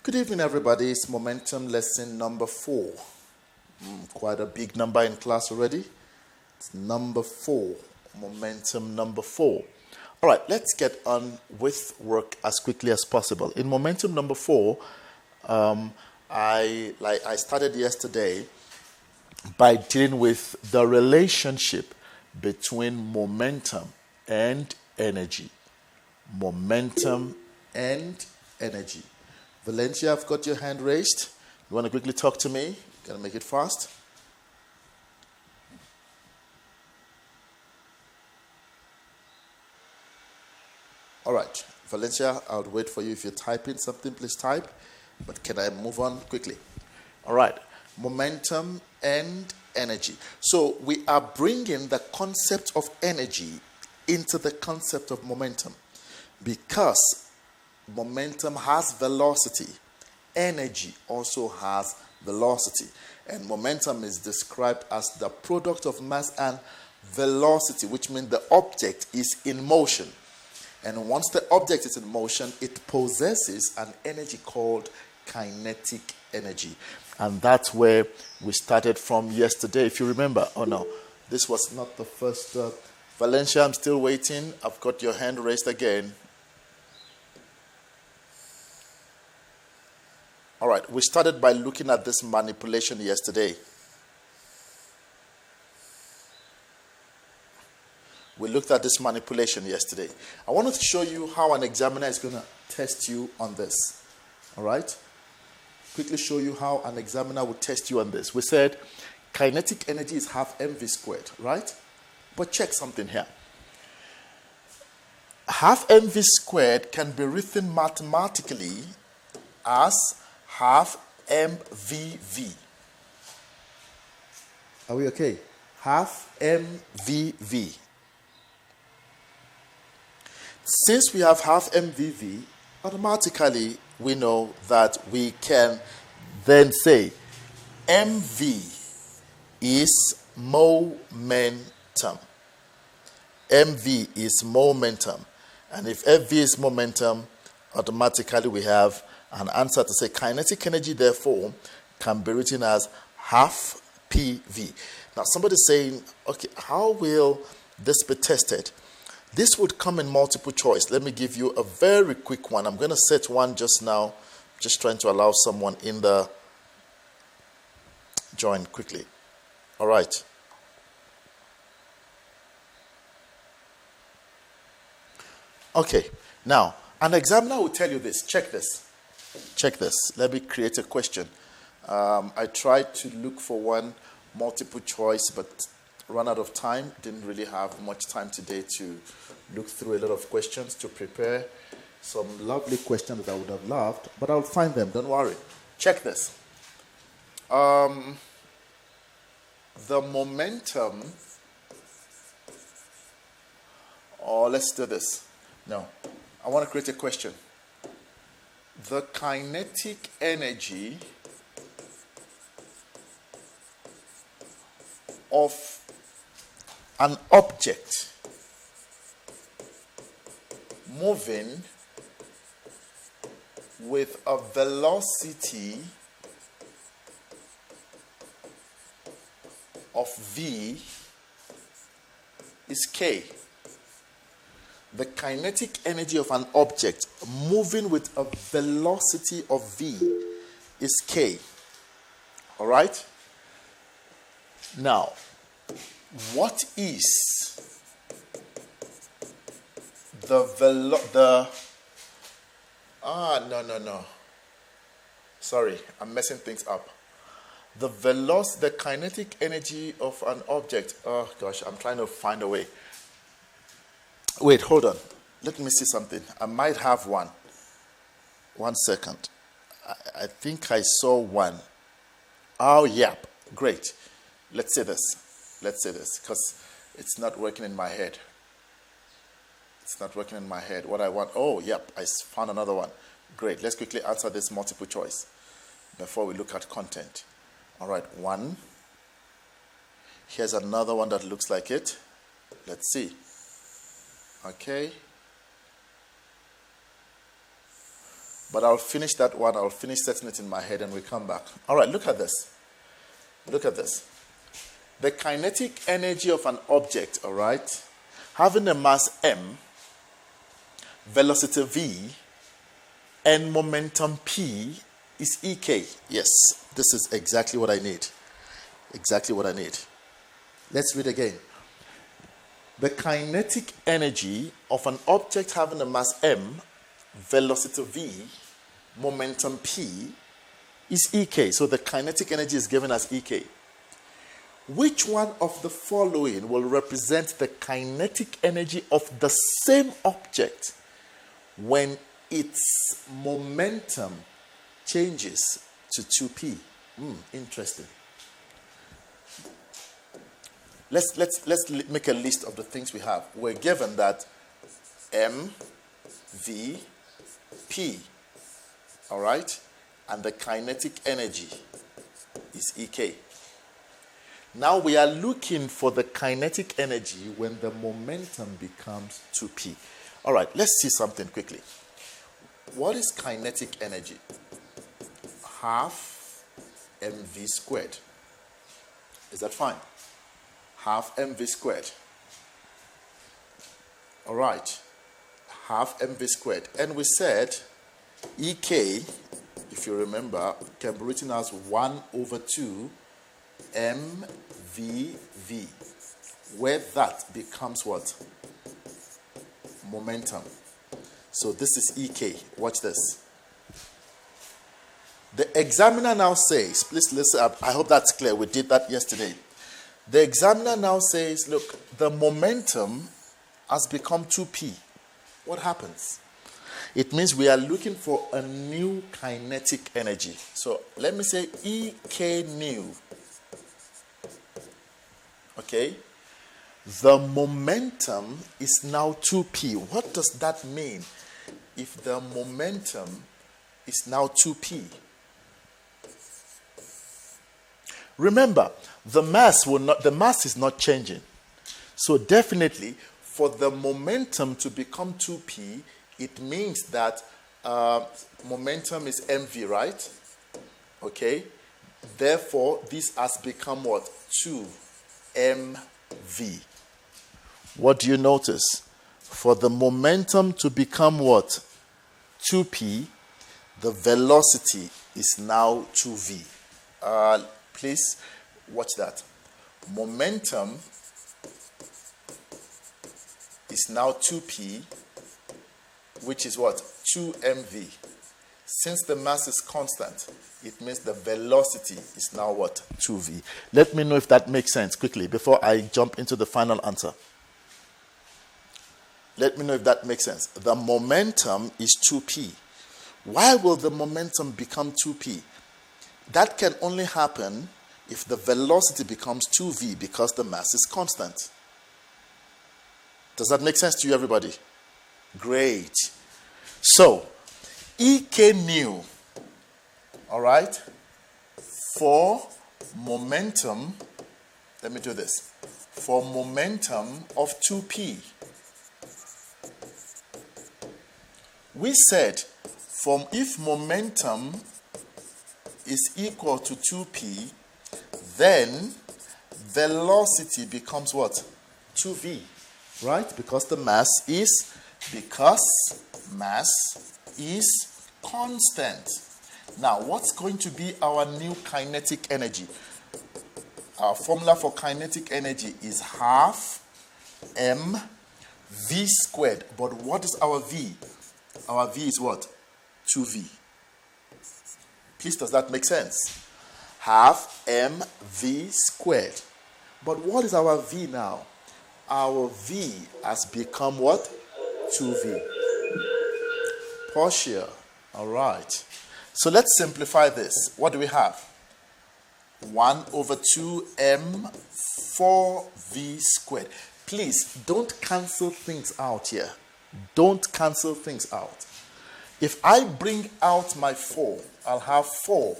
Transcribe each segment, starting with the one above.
Good evening, everybody. It's momentum lesson number 4. Quite a big number in class already. It's number 4. Momentum number 4. All right, let's get on with work as quickly as possible. In momentum number 4, I started yesterday by dealing with the relationship between momentum and energy. Momentum and energy. Valencia, I've got your hand raised. You want to quickly talk to me? Gonna make it fast. All right, Valencia, I'll wait for you. If you're typing something, please type. But can I move on quickly? All right, momentum and energy. So we are bringing the concept of energy into the concept of momentum, because momentum has velocity. Energy also has velocity. And momentum is described as the product of mass and velocity, which means the object is in motion. And once the object is in motion, it possesses an energy called kinetic energy. And that's where we started from yesterday, if you remember. Oh no, this was not the first. Valencia, I'm still waiting. I've got your hand raised again. All right, we started by looking at this manipulation yesterday. We looked at this manipulation yesterday. I wanted to show you how an examiner is going to test you on this. All right? Quickly show you how an examiner would test you on this. We said kinetic energy is half mv squared, right? But check something here. Half mv squared can be written mathematically as half mvv. Are we okay? Half mvv. Since we have half mvv, automatically we know that we can then say mv is momentum. mv is momentum. And if fv is momentum, automatically we have an answer to say kinetic energy, therefore, can be written as half PV. Now, somebody's saying, okay, how will this be tested? This would come in multiple choice. Let me give you a very quick one. I'm going to set one just now, just trying to allow someone in the join quickly. All right. Okay, now, an examiner will tell you this. Check this. Check this. Let me create a question. I tried to look for one multiple choice, but ran out of time. Didn't really have much time today to look through a lot of questions to prepare some lovely questions that I would have loved, but I'll find them. Don't worry. Check this. The momentum, or let's do this. No, I want to create a question. The kinetic energy of an object moving with a velocity of v is k. The kinetic energy of an object moving with a velocity of v is k. All right? Now, what is no. Sorry, I'm messing things up. The kinetic energy of an object. Oh gosh, I'm trying to find a way. Wait, hold on. Let me see something. I might have one. 1 second. I think I saw one. Oh, yeah. Great. Let's say this, because it's not working in my head. It's not working in my head. What I want, oh, yep, I found another one. Great. Let's quickly answer this multiple choice before we look at content. All right, one. Here's another one that looks like it. Let's see. Okay. But I'll finish that one. I'll finish setting it in my head and we'll come back. All right, look at this. Look at this. The kinetic energy of an object, all right, having a mass m, velocity v, and momentum p is ek. Yes, this is exactly what I need. Exactly what I need. Let's read again. The kinetic energy of an object having a mass m, velocity v, momentum p is ek. So the kinetic energy is given as ek. Which one of the following will represent the kinetic energy of the same object when its momentum changes to 2p? Interesting. Let's make a list of the things we have. We're given that m, v, p, all right, and the kinetic energy is ek. Now we are looking for the kinetic energy when the momentum becomes 2p. All right, let's see something quickly. What is kinetic energy? Half mv squared. Is that fine? Half mv squared. All right, half mv squared. And we said ek, if you remember, can be written as 1 over 2 mvv, where that becomes what? Momentum. So this is ek. Watch this. The examiner now says, please listen up. I hope that's clear. We did that yesterday. The examiner now says, look, the momentum has become 2p. What happens? It means we are looking for a new kinetic energy. So let me say ek new. Okay? The momentum is now 2p. What does that mean? If the momentum is now 2p. Remember, the mass is not changing. So definitely, for the momentum to become 2p, it means that momentum is mv, right? Okay? Therefore, this has become what? 2mv. What do you notice? For the momentum to become what? 2p, the velocity is now 2v. Please watch that. Momentum is now 2p, which is what? 2mv. Since the mass is constant, it means the velocity is now what? 2v. Let me know if that makes sense quickly before I jump into the final answer. Let me know if that makes sense. The momentum is 2p. Why will the momentum become 2p? That can only happen if the velocity becomes 2v because the mass is constant. Does that make sense to you, everybody? Great. So, ek new, all right, for momentum, let me do this, for momentum of 2p. We said, if momentum is equal to 2p, then velocity becomes what? 2v, right? Because mass is constant. Now, what's going to be our new kinetic energy? Our formula for kinetic energy is half mv squared. But what is our v? Our v is what? 2v. Please, does that make sense? Half mv squared. But what is our v now? Our v has become what? 2v. Pause here. All right. So let's simplify this. What do we have? 1 over 2m 4v squared. Please, don't cancel things out here. Don't cancel things out. If I bring out my 4, I'll have 4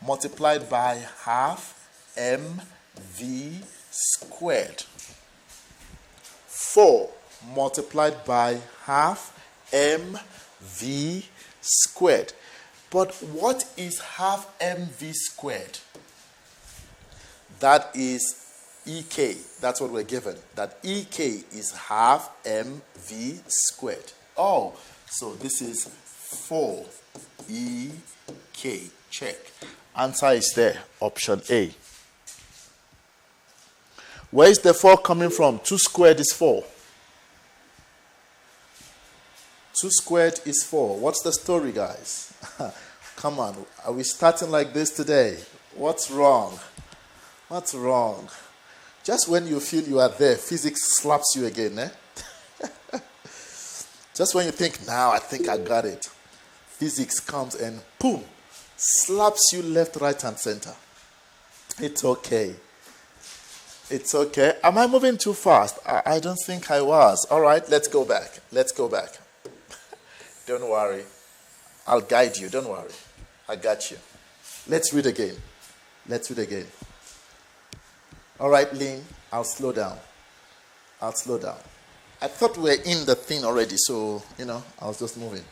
multiplied by half mv squared. 4 multiplied by half mv squared. But what is half mv squared? That is EK. That's what we're given. That EK is half mv squared. Oh, so this is 4 EK. Check. Answer is there. Option A. Where is the 4 coming from? 2 squared is 4. 2 squared is 4. What's the story, guys? Come on. Are we starting like this today? What's wrong? What's wrong? Just when you feel you are there, physics slaps you again, eh? Just when you think, now I think I got it. Physics comes and boom, slaps you left, right, and center. It's okay. It's okay. Am I moving too fast? I don't think I was. All right, let's go back. Let's go back. Don't worry. I'll guide you. Don't worry. I got you. Let's read again. Let's read again. All right, Lynn, I'll slow down. I'll slow down. I thought we were in the thing already, so, I was just moving.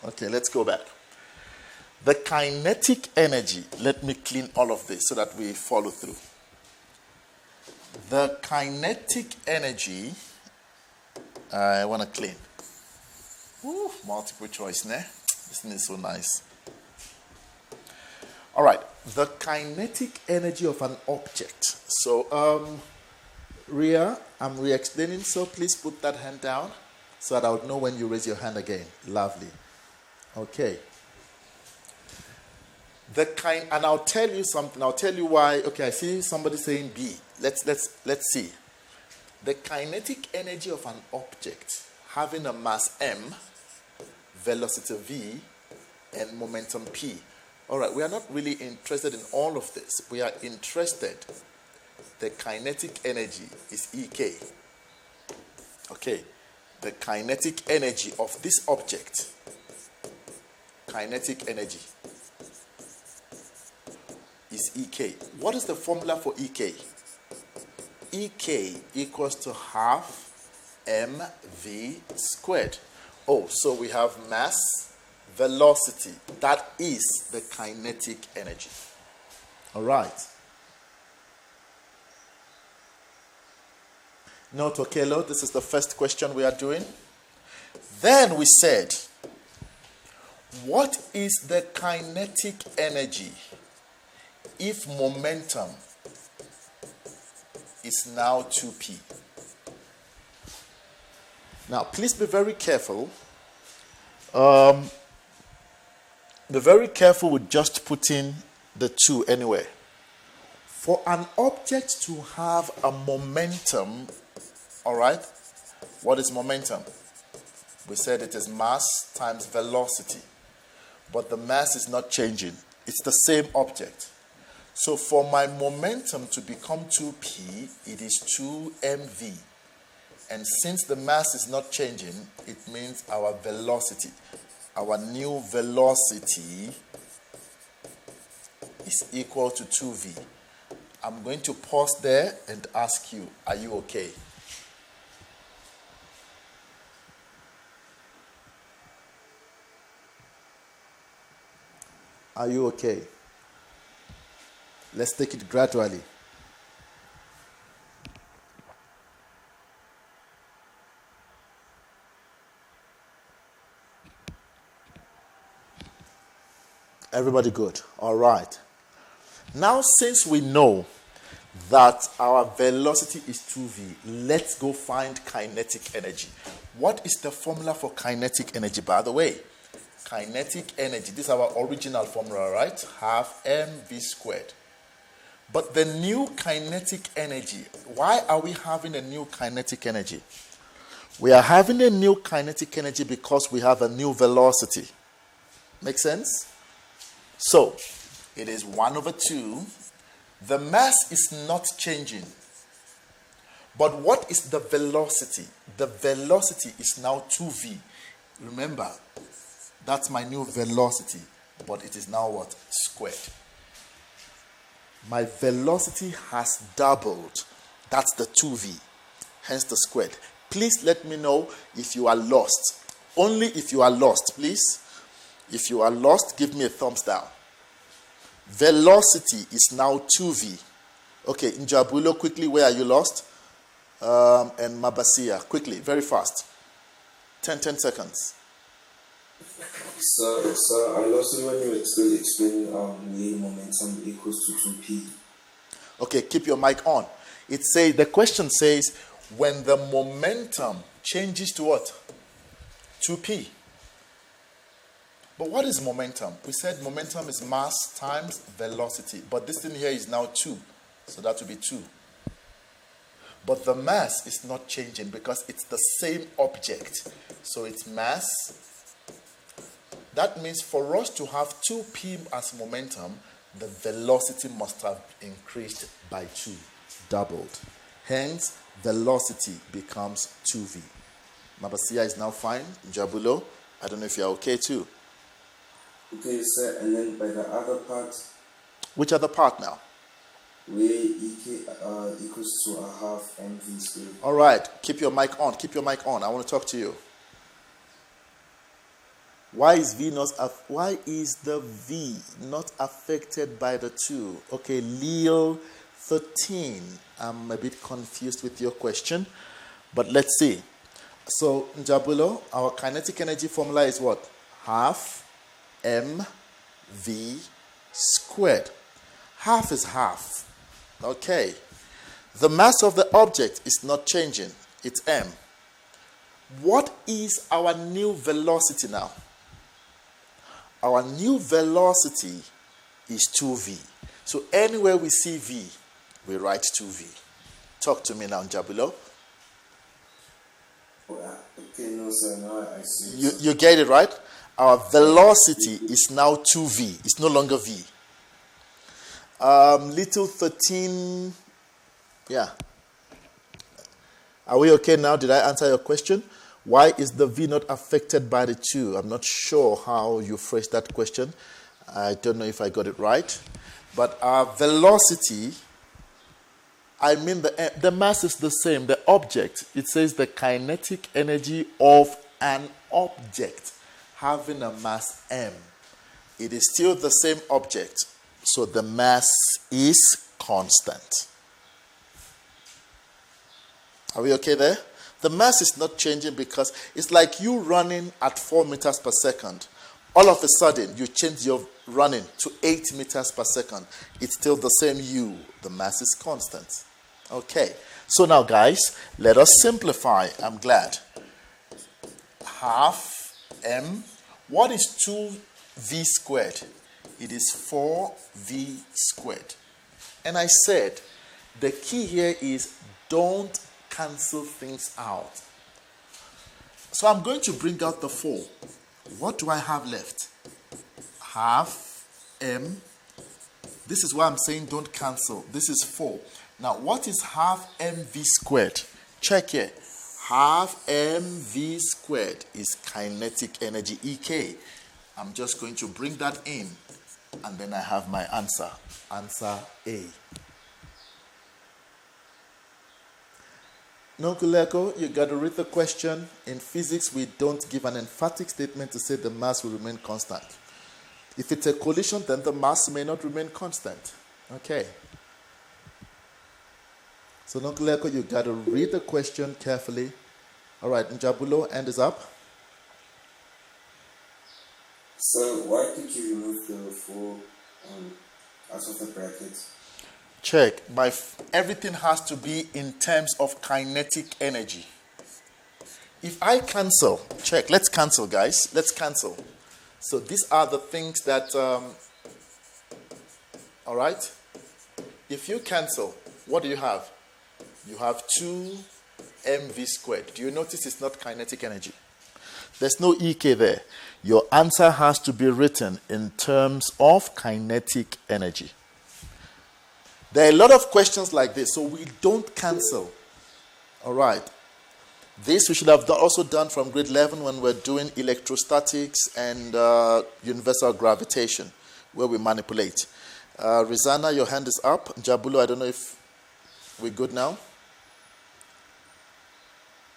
Okay, let's go back. The kinetic energy, let me clean all of this so that we follow through. The kinetic energy, I want to clean. Woo, multiple choice, ne? This thing is so nice. All right, the kinetic energy of an object. So, Ria, I'm re-explaining, so please put that hand down so that I would know when you raise your hand again. Lovely. Okay. And I'll tell you something. I'll tell you why. Okay, I see somebody saying B. Let's see. The kinetic energy of an object having a mass m, velocity v, and momentum p. All right, we are not really interested in all of this. We are interested. The kinetic energy is EK. Okay, the kinetic energy of this object. Kinetic energy is EK. What is the formula for EK? EK equals to half mv squared. Oh, so we have mass, velocity. That is the kinetic energy. All right. Note, Okelo, this is the first question we are doing. Then we said, what is the kinetic energy if momentum is now 2p? Now, please be very careful. Be very careful with just putting the 2 anywhere. For an object to have a momentum, all right, what is momentum? We said it is mass times velocity. But the mass is not changing. It's the same object. So for my momentum to become 2p, it is 2mv. And since the mass is not changing, it means our velocity, our new velocity is equal to 2v. I'm going to pause there and ask you, are you okay? Are you okay? Let's take it gradually. Everybody good? All right. Now, since we know that our velocity is 2v, let's go find kinetic energy. What is the formula for kinetic energy, by the way? Kinetic energy, this is our original formula, right? Half mv squared. But the new kinetic energy, why are we having a new kinetic energy? We are having a new kinetic energy because we have a new velocity. Make sense? So, it is 1 over 2. The mass is not changing. But what is the velocity? The velocity is now 2v. Remember, that's my new velocity, but it is now what? Squared. My velocity has doubled. That's the 2v, hence the squared. Please let me know if you are lost. Only if you are lost, please. If you are lost, give me a thumbs down. Velocity is now 2v. Okay, Njabulo, quickly, where are you lost? And Mabasia, quickly, very fast. 10 seconds. So I lost it when you were still explaining the momentum equals to 2p. Okay, keep your mic on. The question says, when the momentum changes to what? 2p. But what is momentum? We said momentum is mass times velocity. But this thing here is now 2. So that will be 2. But the mass is not changing because it's the same object. So it's mass. That means for us to have 2p as momentum, the velocity must have increased by 2, doubled. Hence, velocity becomes 2v. Mabasia is now fine. Njabulo, I don't know if you're okay too. Okay, sir, and then by the other part. Which other part now? Where EK equals to a half mv squared. All right, keep your mic on. Keep your mic on. I want to talk to you. Why is the V not affected by the 2? Okay, Leo 13. I'm a bit confused with your question, but let's see. So, Njabulo, our kinetic energy formula is what? Half mv squared. Half is half. Okay. The mass of the object is not changing. It's m. What is our new velocity now? Our new velocity is 2v. So anywhere we see v, we write 2v. Talk to me now, Njabulo. Okay, no, sir. Now I see. You get it, right? Our velocity is now 2v. It's no longer v. Little 13. Yeah. Are we okay now? Did I answer your question? Why is the V not affected by the 2? I'm not sure how you phrased that question. I don't know if I got it right. But our velocity, I mean the mass is the same. The object, it says the kinetic energy of an object having a mass m. It is still the same object. So the mass is constant. Are we okay there? The mass is not changing because it's like you running at 4 meters per second. All of a sudden, you change your running to 8 meters per second. It's still the same u. The mass is constant. Okay. So now, guys, let us simplify. I'm glad. Half m. What is 2v squared? It is 4v squared. And I said, the key here is don't cancel things out. So I'm going to bring out the 4. What do I have left? Half m. This is why I'm saying don't cancel. This is 4. Now, what is half mv squared? Check here. Half mv squared is kinetic energy, EK. I'm just going to bring that in. And then I have my answer. Answer A. Nonkuleko, you got to read the question. In physics, we don't give an emphatic statement to say the mass will remain constant. If it's a collision, then the mass may not remain constant. Okay. So Nonkuleko, you got to read the question carefully. All right, Njabulo, end is up. So why did you remove the 4 out of the brackets? Check. Everything has to be in terms of kinetic energy. If I cancel, check. Let's cancel, guys. Let's cancel. So these are the things that, all right? If you cancel, what do you have? You have 2mv squared. Do you notice it's not kinetic energy? There's no EK there. Your answer has to be written in terms of kinetic energy. There are a lot of questions like this, so we don't cancel. All right. This we should have also done from grade 11 when we're doing electrostatics and universal gravitation, where we manipulate. Rizana, your hand is up. Njabulo, I don't know if we're good now.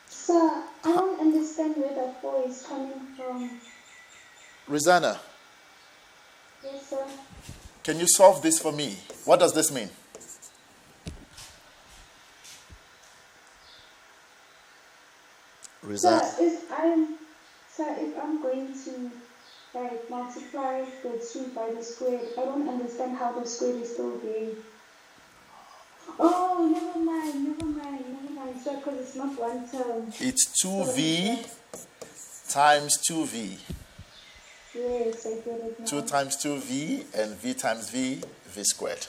Sir, I don't understand where the 4 is coming from. Rizana. Yes, sir. Can you solve this for me? What does this mean? Sir, Resign. if I'm going to like multiply the 2 by the squared, I don't understand how the squared is still there. Oh, never mind, sir, because it's not one term. It's Sorry, 2v sir. times 2v. Yes, I get it 2 now. times 2v and v times v squared.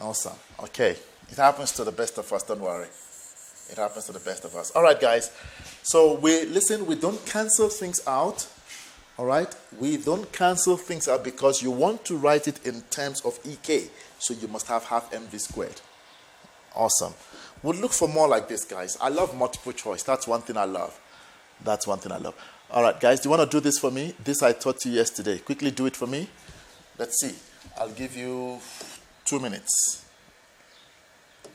Awesome. Okay. It happens to the best of us, don't worry. It happens to the best of us. All right, guys. So we don't cancel things out. All right? We don't cancel things out because you want to write it in terms of EK. So you must have half mv squared. Awesome. We'll look for more like this, guys. I love multiple choice. That's one thing I love. All right, guys, do you want to do this for me? This I taught you yesterday. Quickly do it for me. Let's see. I'll give you 2 minutes.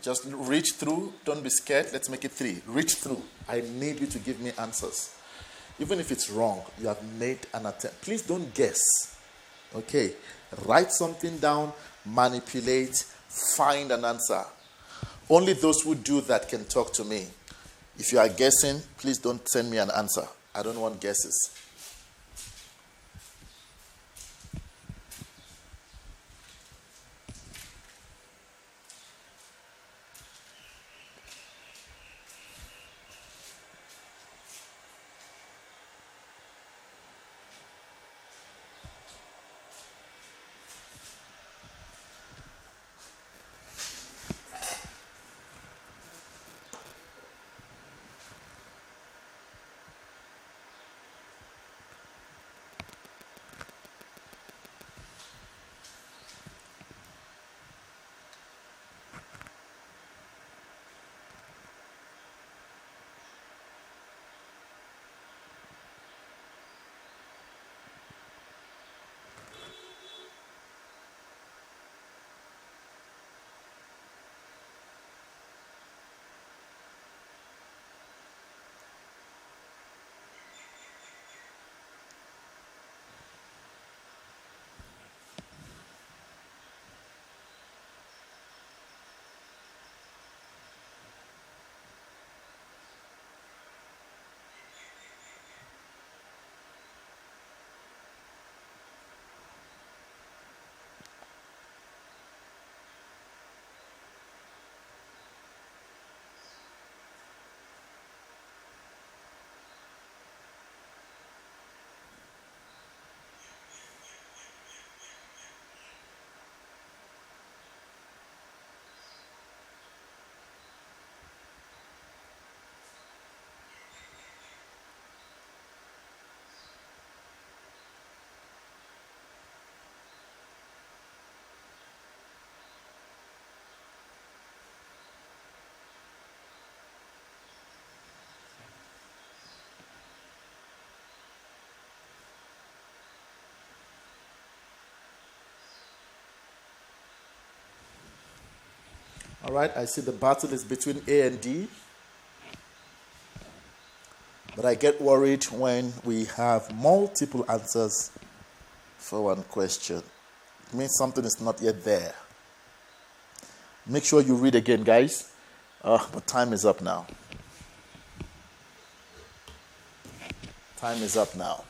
Just reach through. Don't be scared. Let's make it 3. Reach through. I need you to give me answers. Even if it's wrong, you have made an attempt. Please don't guess. Okay. Write something down, manipulate, find an answer. Only those who do that can talk to me. If you are guessing, please don't send me an answer. I don't want guesses. All right, I see the battle is between A and D. But I get worried when we have multiple answers for one question. It means something is not yet there. Make sure you read again, guys. But time is up now. Time is up now.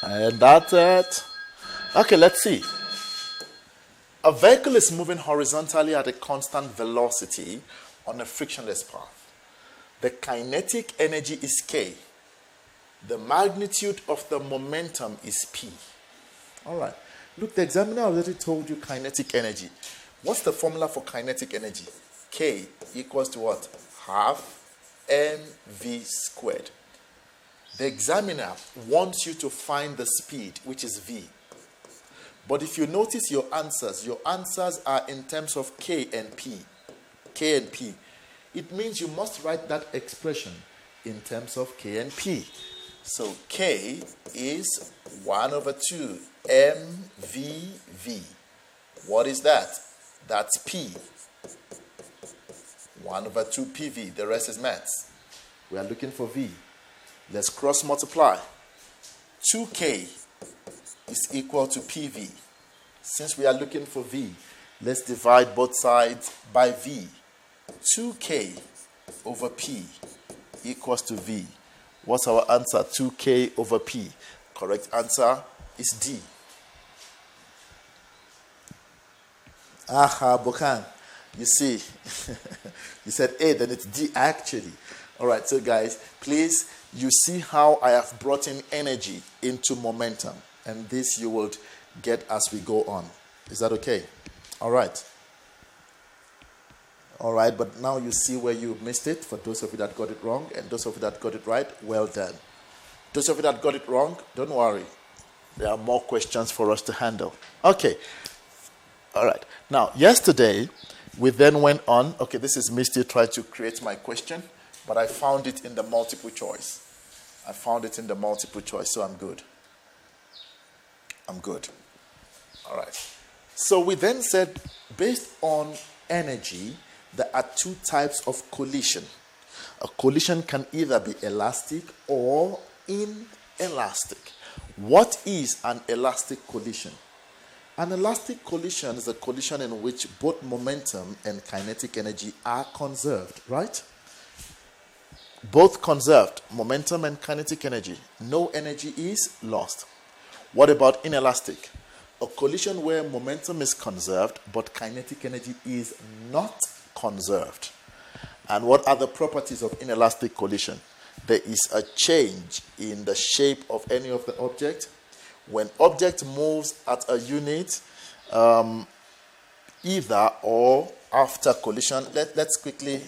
And that's it. Okay, let's see. A vehicle is moving horizontally at a constant velocity on a frictionless path. The kinetic energy is K. The magnitude of the momentum is P. All right. Look, the examiner already told you kinetic energy. What's the formula for kinetic energy? K equals to what? Half mv squared. The examiner wants you to find the speed, which is v. But if you notice your answers are in terms of K and P. K and P. It means you must write that expression in terms of K and P. So K is 1 over 2 mvv. What is that? That's P. 1 over 2 PV. The rest is maths. We are looking for V. Let's cross multiply. 2K is equal to PV. Since we are looking for V, let's divide both sides by V. 2K over P equals to V. What's our answer? 2K over P. Correct answer is D. Aha, Bokan. You see, you said A, then it's D actually. All right, so guys, please, you see how I have brought in energy into momentum. And this you will get as we go on. Is that okay? All right. All right, but now you see where you missed it. For those of you that got it wrong, and those of you that got it right, well done. Those of you that got it wrong, don't worry. There are more questions for us to handle. Okay. All right. Now, yesterday, we then went on. Okay, this is me still trying to create my question, but I found it in the multiple choice. So I'm good. All right. So we then said, based on energy, there are two types of collision. A collision can either be elastic or inelastic. What is an elastic collision? An elastic collision is a collision in which both momentum and kinetic energy are conserved, right? Both conserved, momentum and kinetic energy. No energy is lost. What about inelastic? A collision where momentum is conserved, but kinetic energy is not conserved. And what are the properties of inelastic collision? There is a change in the shape of any of the object. When object moves at a unit, either or after collision, let's quickly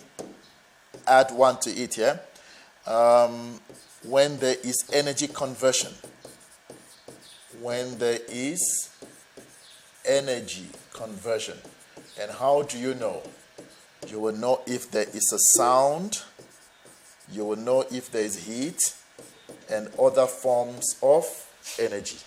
add one to it here. When there is energy conversion. And how do you know? You will know if there is a sound, you will know if there is heat, and other forms of energy.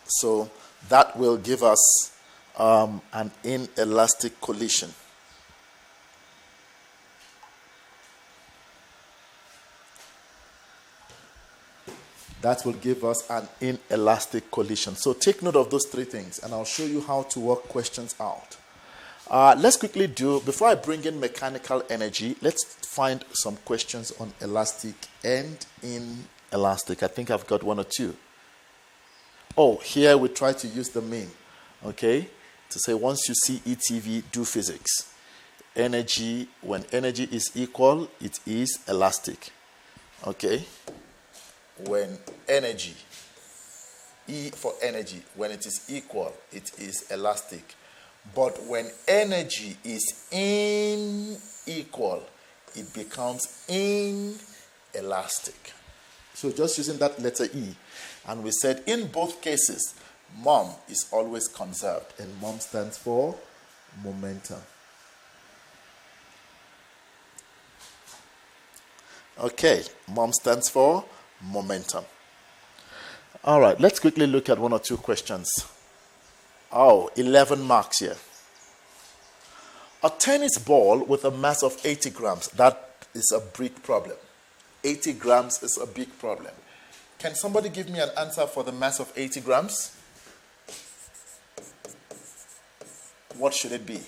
So that will give us an inelastic collision. That will give us an inelastic collision. So take note of those three things, and I'll show you how to work questions out. Let's quickly do, before I bring in mechanical energy, let's find some questions on elastic and inelastic. I think I've got one or two. Oh, here we try to use the mean, okay? To say once you see ETV, do physics. Energy, when energy is equal, it is elastic, okay? When energy, E for energy, when it is equal, it is elastic. But when energy is unequal, it becomes inelastic. So just using that letter E. And we said in both cases, mom is always conserved. And mom stands for momentum. Okay, mom stands for momentum. All right, let's quickly look at one or two questions. 11 marks here. A tennis ball with a mass of 80 grams. That is a big problem. 80 grams is a big problem. Can somebody give me an answer for the mass of 80 grams? What should it be?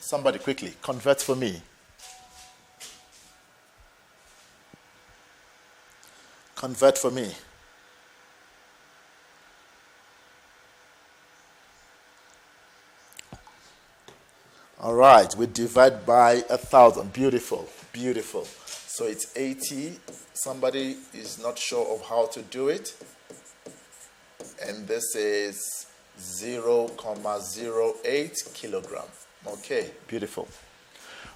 Somebody quickly, convert for me. Convert for me. All right, we divide by 1,000. Beautiful, beautiful. So it's 80. Somebody is not sure of how to do it. And this is 0.08 kilogram. Okay, beautiful.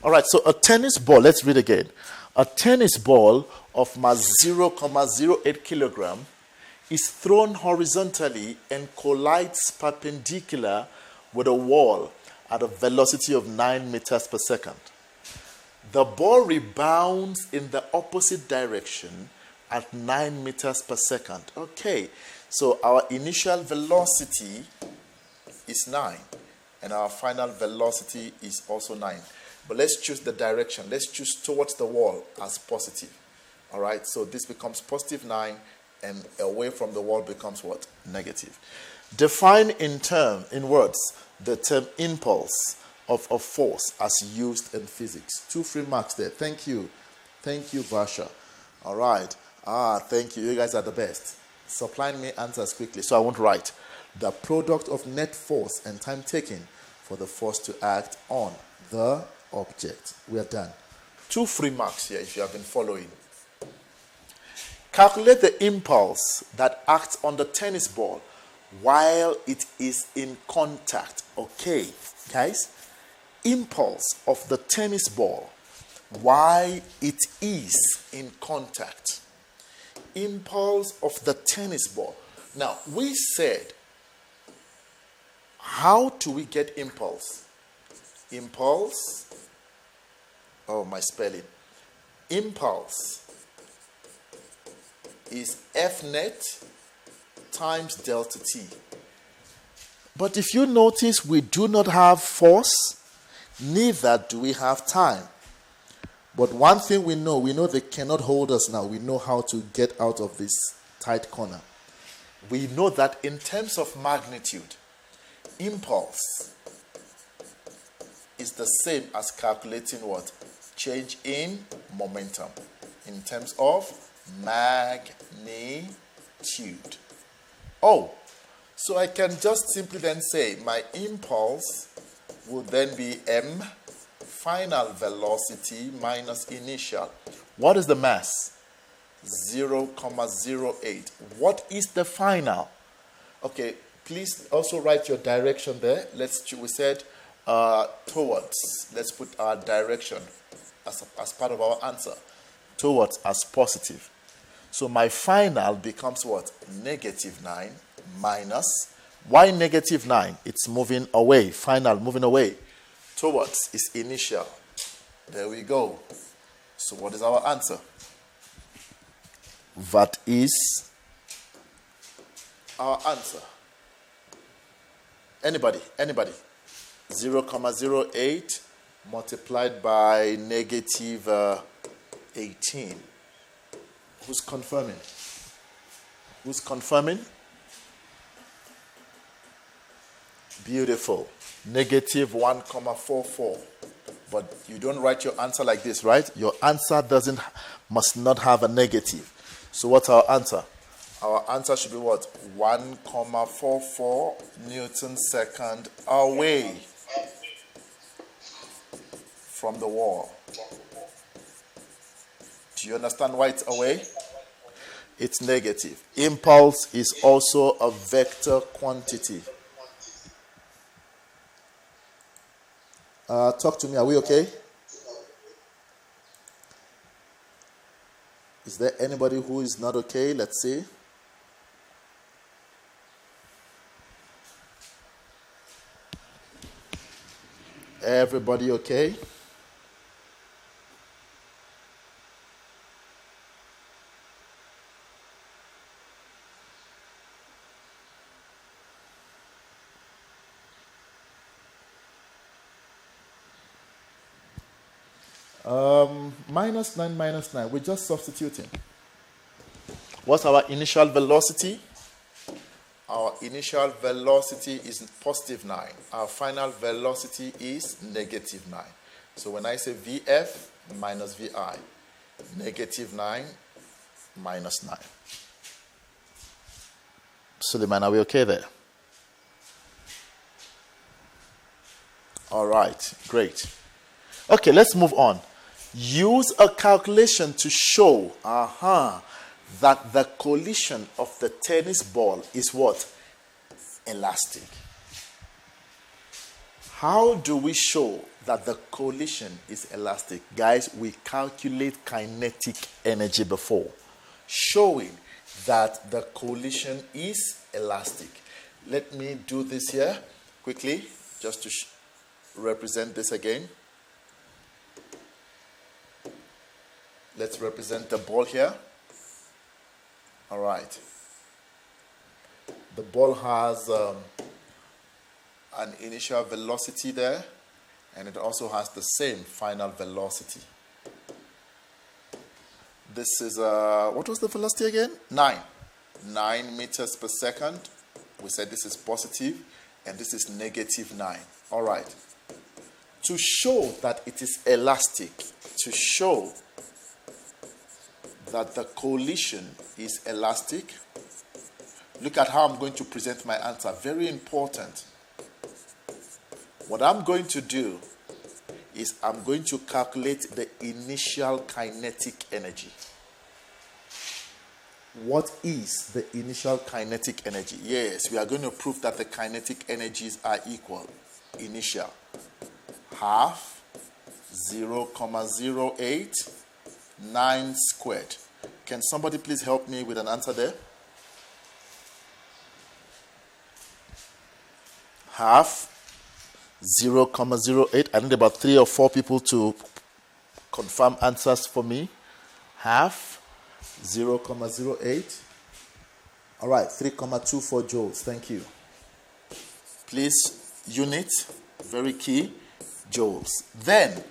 All right, so a tennis ball, let's read again. A tennis ball of mass 0.08 kilogram is thrown horizontally and collides perpendicular with a wall at a velocity of 9 meters per second. The ball rebounds in the opposite direction at 9 meters per second. Okay, so our initial velocity is 9, and our final velocity is also 9. But let's choose the direction. Let's choose towards the wall as positive. All right, so this becomes positive 9, and away from the wall becomes what? Negative. Define in words the term impulse of a force as used in physics. 2 free marks there. Thank you. Thank you, Vasha. All right. Thank you. You guys are the best. Supplying me answers quickly, so I won't write. The product of net force and time taken for the force to act on the object. We are done. 2 free marks here if you have been following. Calculate the impulse that acts on the tennis ball while it is in contact. Okay, guys. Impulse of the tennis ball while it is in contact. Impulse of the tennis ball. Now, we said, how do we get impulse? Impulse, my spelling. Impulse is F net times delta T. But if you notice, we do not have force, neither do we have time. But one thing we know they cannot hold us now. We know how to get out of this tight corner. We know that in terms of magnitude, impulse is the same as calculating what? Change in momentum in terms of magnitude. So I can just simply then say my impulse will then be m final velocity minus initial. What is the mass? 0.08. What is the final? Okay, please also write your direction there. We said towards. Let's put our direction as part of our answer. Towards as positive. So my final becomes what? -9 minus. Why -9? It's moving away. Final moving away. Towards is initial. There we go. So what is our answer? That is our answer. Anybody? 0.08 multiplied by -18. Who's confirming? Beautiful. -1.44. But you don't write your answer like this, right? Your answer must not have a negative. So what's our answer? Our answer should be what? 1.44 Newton second away from the wall. Do you understand why it's away? It's negative. Impulse is also a vector quantity. Talk to me. Are we okay? Is there anybody who is not okay? Let's see. Everybody okay? -9. We're just substituting. What's our initial velocity? Our initial velocity is +9. Our final velocity is -9. So when I say VF minus VI, -9 minus 9. Suleiman, are we okay there? All right, great. Okay, let's move on. Use a calculation to show that the collision of the tennis ball is what? Elastic. How do we show that the collision is elastic? Guys, we calculate kinetic energy before, showing that the collision is elastic. Let me do this here quickly, just to represent this again. Let's represent the ball here. All right. The ball has an initial velocity there, and it also has the same final velocity. This is, what was the velocity again? 9. 9 meters per second. We said this is positive, and this is negative 9. All right. To show that it is elastic, to show that the collision is elastic, look at how I'm going to present my answer. Very important. What I'm going to do is I'm going to calculate the initial kinetic energy. What is the initial kinetic energy? Yes, we are going to prove that the kinetic energies are equal. Initial. Half 0.08 9 squared. Can somebody please help me with an answer there? Half 0.08. I need about 3 or 4 people to confirm answers for me. Half 0.08. All right, 3.24 joules. Thank you. Please, unit, very key, joules. Then,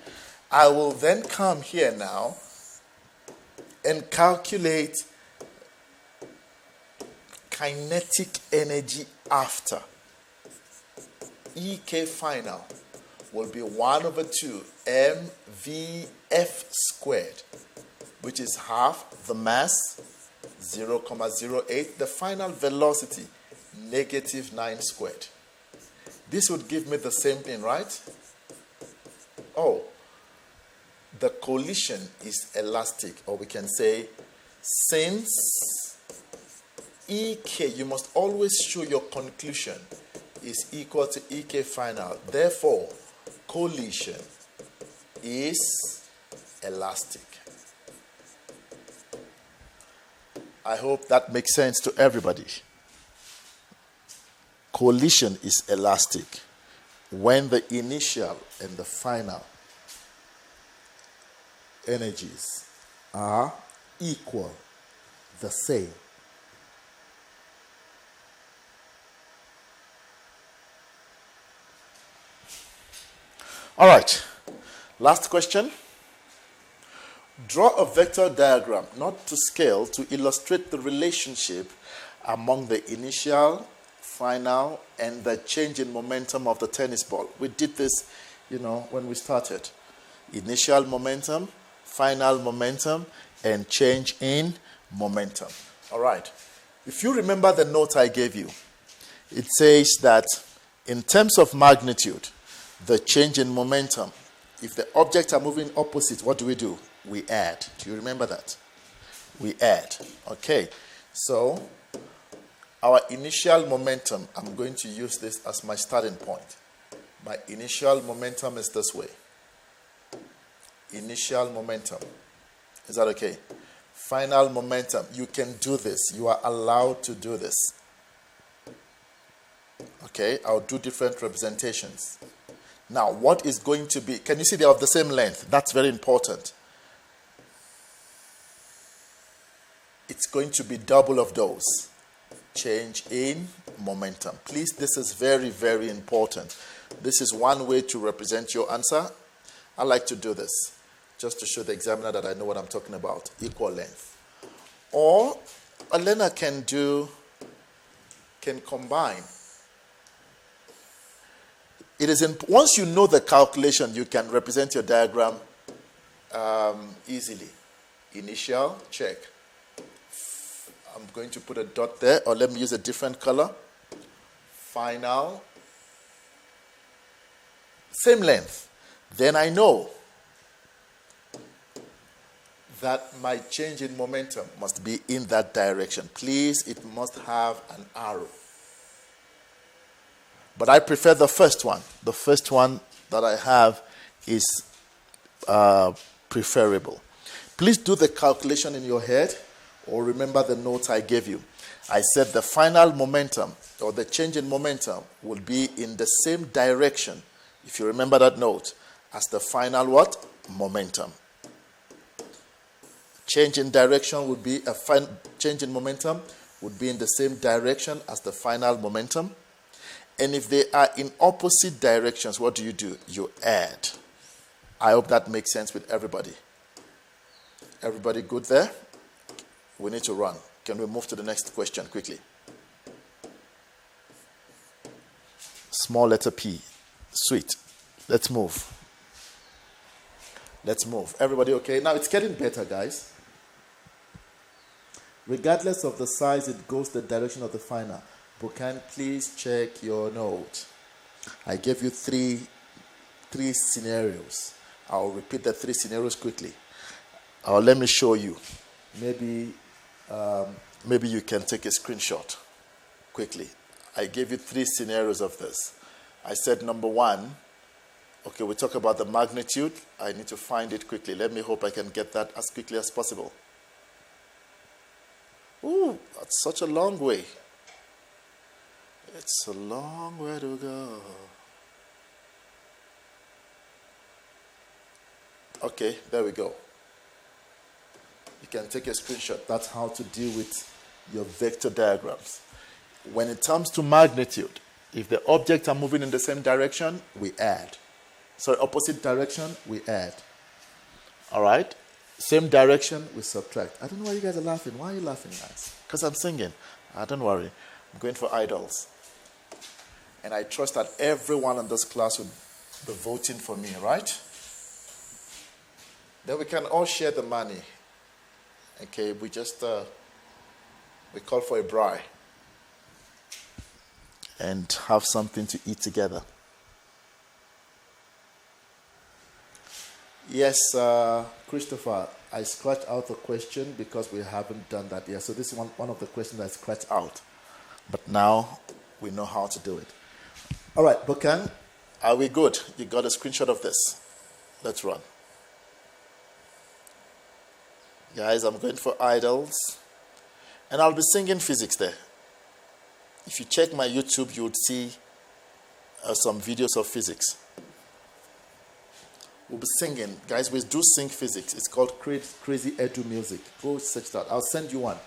I will then come here now and calculate kinetic energy after. EK final will be 1/2 mvf squared, which is half the mass, 0.08, the final velocity, negative 9 squared. This would give me the same thing, right? Oh, the collision is elastic, or we can say, since EK, you must always show your conclusion is equal to EK final. Therefore, collision is elastic. I hope that makes sense to everybody. Collision is elastic when the initial and the final energies are equal, the same. All right, last question. Draw a vector diagram, not to scale, to illustrate the relationship among the initial, final, and the change in momentum of the tennis ball. We did this, when we started. Initial momentum, final momentum, and change in momentum. All right. If you remember the note I gave you, it says that in terms of magnitude, the change in momentum, if the objects are moving opposite, what do? We add. Do you remember that? We add. Okay. So, our initial momentum, I'm going to use this as my starting point. My initial momentum is this way. Initial momentum. Is that okay? Final momentum. You can do this. You are allowed to do this. Okay, I'll do different representations. Now, what is going to be, can you see they are of the same length? That's very important. It's going to be double of those. Change in momentum. Please, this is very, very important. This is one way to represent your answer. I like to do this just to show the examiner that I know what I'm talking about. Equal length. Or a learner can combine. It is once you know the calculation, you can represent your diagram easily. Initial, check. I'm going to put a dot there, or let me use a different color. Final, same length. Then I know that my change in momentum must be in that direction. Please, it must have an arrow. But I prefer the first one. The first one that I have is preferable. Please do the calculation in your head, or remember the notes I gave you. I said the final momentum, or the change in momentum, will be in the same direction, if you remember that note, as the final what? Momentum. Change in direction would be change in momentum would be in the same direction as the final momentum. And if they are in opposite directions, what do? You add. I hope that makes sense with everybody. Everybody good there? We need to run. Can we move to the next question quickly? Small letter P. Sweet. Let's move. Let's move. Everybody okay? Now it's getting better, guys. Regardless of the size, it goes the direction of the final. Bukan, please check your note. I gave you three scenarios. I'll repeat the 3 scenarios quickly. Let me show you. Maybe you can take a screenshot quickly. I gave you 3 scenarios of this. I said number 1, okay, we talk about the magnitude. I need to find it quickly. Let me hope I can get that as quickly as possible. Ooh, that's such a long way. It's a long way to go. Okay, there we go. You can take a screenshot. That's how to deal with your vector diagrams. When it comes to magnitude, if the objects are moving in the same direction, we add. So opposite direction, we add. All right? Same direction, we subtract. I don't know why you guys are laughing. Why are you laughing, guys? Because I'm singing. Don't worry. I'm going for idols. And I trust that everyone in this class will be voting for me, right? Then we can all share the money. Okay, we call for a braai and have something to eat together. Yes, Christopher, I scratched out the question because we haven't done that yet. So this is one of the questions I scratched out. But now we know how to do it. All right, Bukan, are we good? You got a screenshot of this. Let's run. Guys, I'm going for idols. And I'll be singing physics there. If you check my YouTube, you would see some videos of physics. We'll be singing. Guys, we do sing physics. It's called Crazy Edu Music. Go search that. I'll send you one.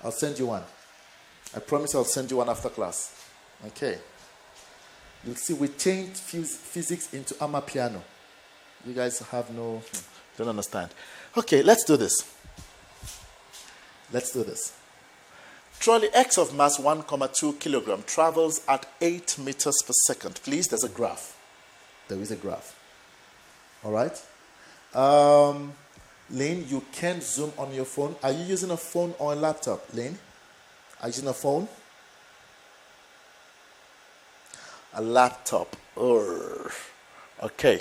I promise I'll send you one after class. Okay. You'll see we changed physics into Amapiano. You guys don't understand. Okay, let's do this. Trolley X of mass 1,2 kilogram travels at 8 meters per second. Please, there's a graph. There is a graph. All right? Lane, you can zoom on your phone. Are you using a phone or a laptop, Lane? Are you using a phone? A laptop. Okay.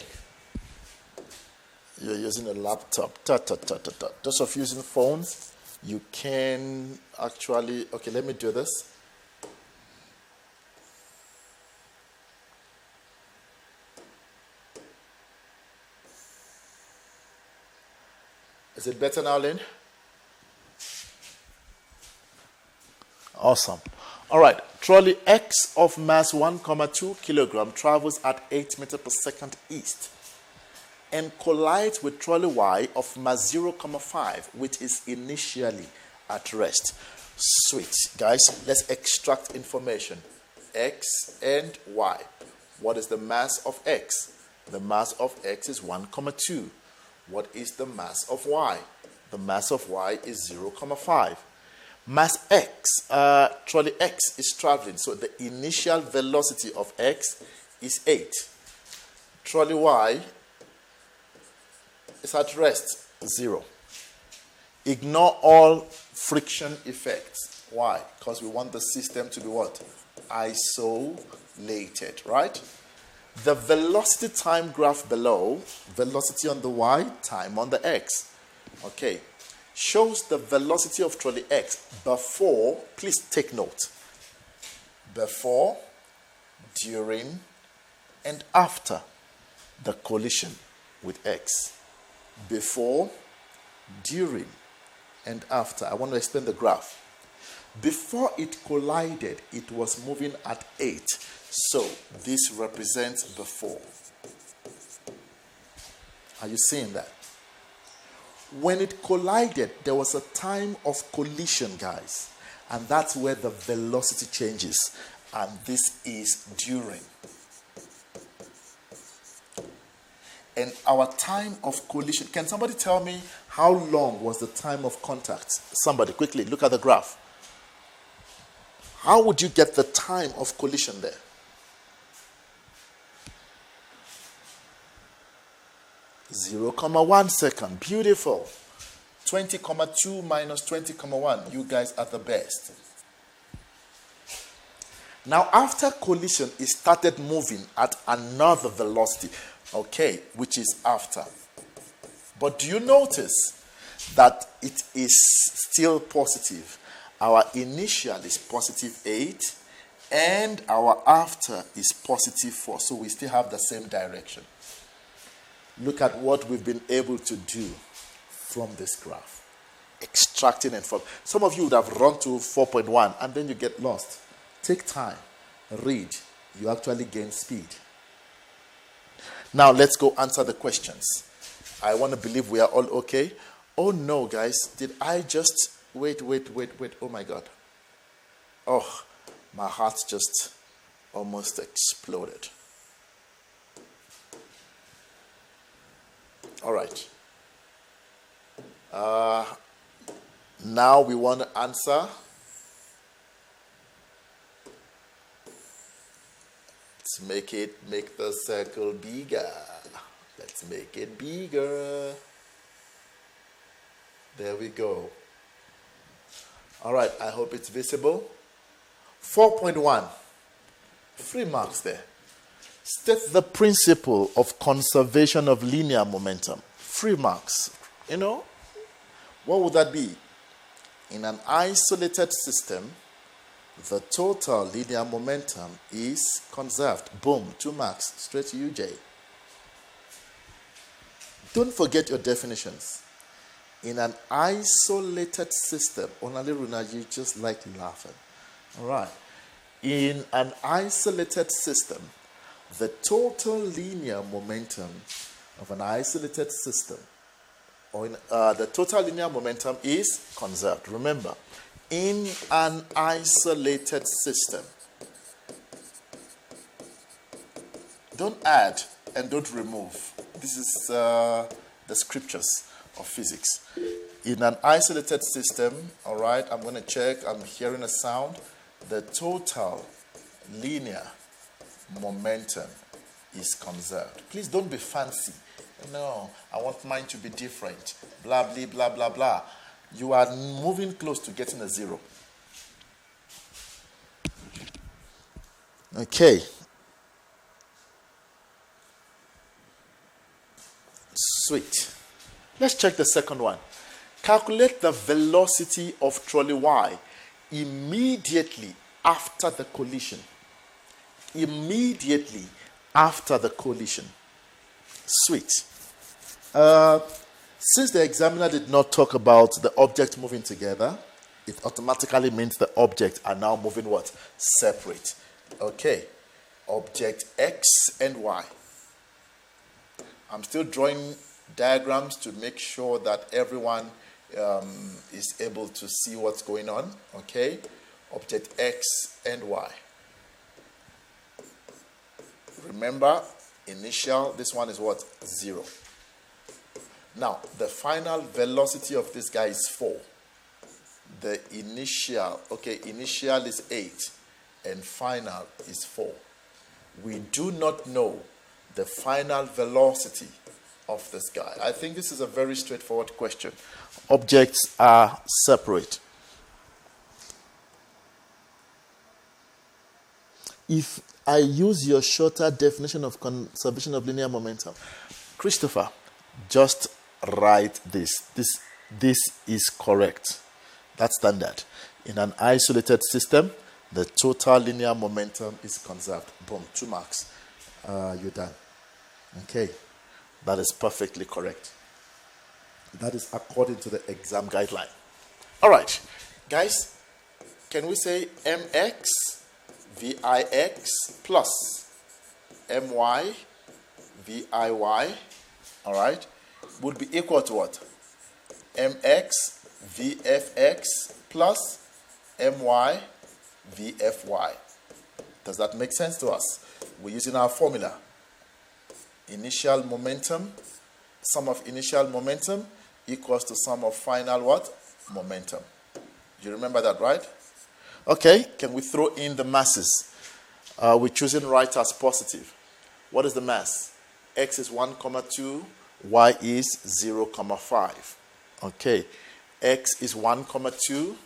You're using a laptop. Those of you using phones, you can actually... Okay, let me do this. Is it better now, Lynn? Awesome. All right. Trolley X of mass 1,2 kilogram travels at 8 meters per second east and collides with trolley Y of mass 0,5, which is initially at rest. Sweet. Guys, let's extract information. X and Y. What is the mass of X? The mass of X is 1,2. What is the mass of Y? The mass of Y is 0,5. Mass X, trolley X is traveling, so the initial velocity of X is 8. Trolley Y is at rest, 0. Ignore all friction effects. Why? Because we want the system to be what? Isolated, right? The velocity time graph below, velocity on the Y, time on the X. Okay. Shows the velocity of trolley X before, please take note, before, during, and after the collision with X. Before, during, and after. I want to explain the graph. Before it collided, it was moving at 8. So this represents before. Are you seeing that? When it collided, there was a time of collision, guys. And that's where the velocity changes. And this is during. And our time of collision, can somebody tell me how long was the time of contact? Somebody, quickly, look at the graph. How would you get the time of collision there? 0.1 second. Beautiful. 20.2 minus 20.1. You guys are the best. Now, after collision, it started moving at another velocity, okay, which is after. But do you notice that it is still positive? Our initial is positive 8, and our after is positive 4. So we still have the same direction. Look at what we've been able to do from this graph. Extracting and from. Some of you would have run to 4.1 and then you get lost. Take time. Read. You actually gain speed. Now let's go answer the questions. I want to believe we are all okay. Oh no, guys. Did I just... Wait. Oh my God. Oh, my heart just almost exploded. All right. Now we want to answer. Let's make the circle bigger. Let's make it bigger. There we go. All right, I hope it's visible. 4.1. 3 marks there. State the principle of conservation of linear momentum. 3 marks. You know, what would that be? In an isolated system, the total linear momentum is conserved. Boom, 2 marks. Straight to you, Jay. Don't forget your definitions. In an isolated system, Onali Runa, you just like laughing. All right. In an isolated system, the total linear momentum of an isolated system, or the total linear momentum is conserved. Remember, in an isolated system, don't add and don't remove. This is the scriptures of physics. In an isolated system, all right, I'm going to check, I'm hearing a sound. The total linear momentum is conserved. Please don't be fancy. No, I want mine to be different. Blah, blah, blah, blah, blah. You are moving close to getting a 0. Okay. Sweet. Let's check the second one. Calculate the velocity of trolley Y immediately after the collision. Immediately after the collision. Sweet. Since the examiner did not talk about the object moving together, it automatically means the objects are now moving what? Separate. Okay. Object X and Y. I'm still drawing diagrams to make sure that everyone is able to see what's going on. Okay. Object X and Y. Remember, initial, this one is what? 0. Now, the final velocity of this guy is 4. The initial, okay, initial is 8 and final is 4. We do not know the final velocity of this guy. I think this is a very straightforward question. Objects are separate. If I use your shorter definition of conservation of linear momentum, Christopher, just write this. This is correct. That's standard. In an isolated system, the total linear momentum is conserved. Boom, 2 marks. You're done. Okay. That is perfectly correct. That is according to the exam guideline. All right. Guys, can we say mx Vix plus my Viy, all right, would be equal to what? mx vfx plus my vfy. Does that make sense to us? We're using our formula. Initial momentum, sum of initial momentum equals to sum of final what? Momentum. You remember that, right? Okay, can we throw in the masses? We're choosing right as positive. What is the mass? X is 1,2, y is 0,5. Okay, x is 1,2,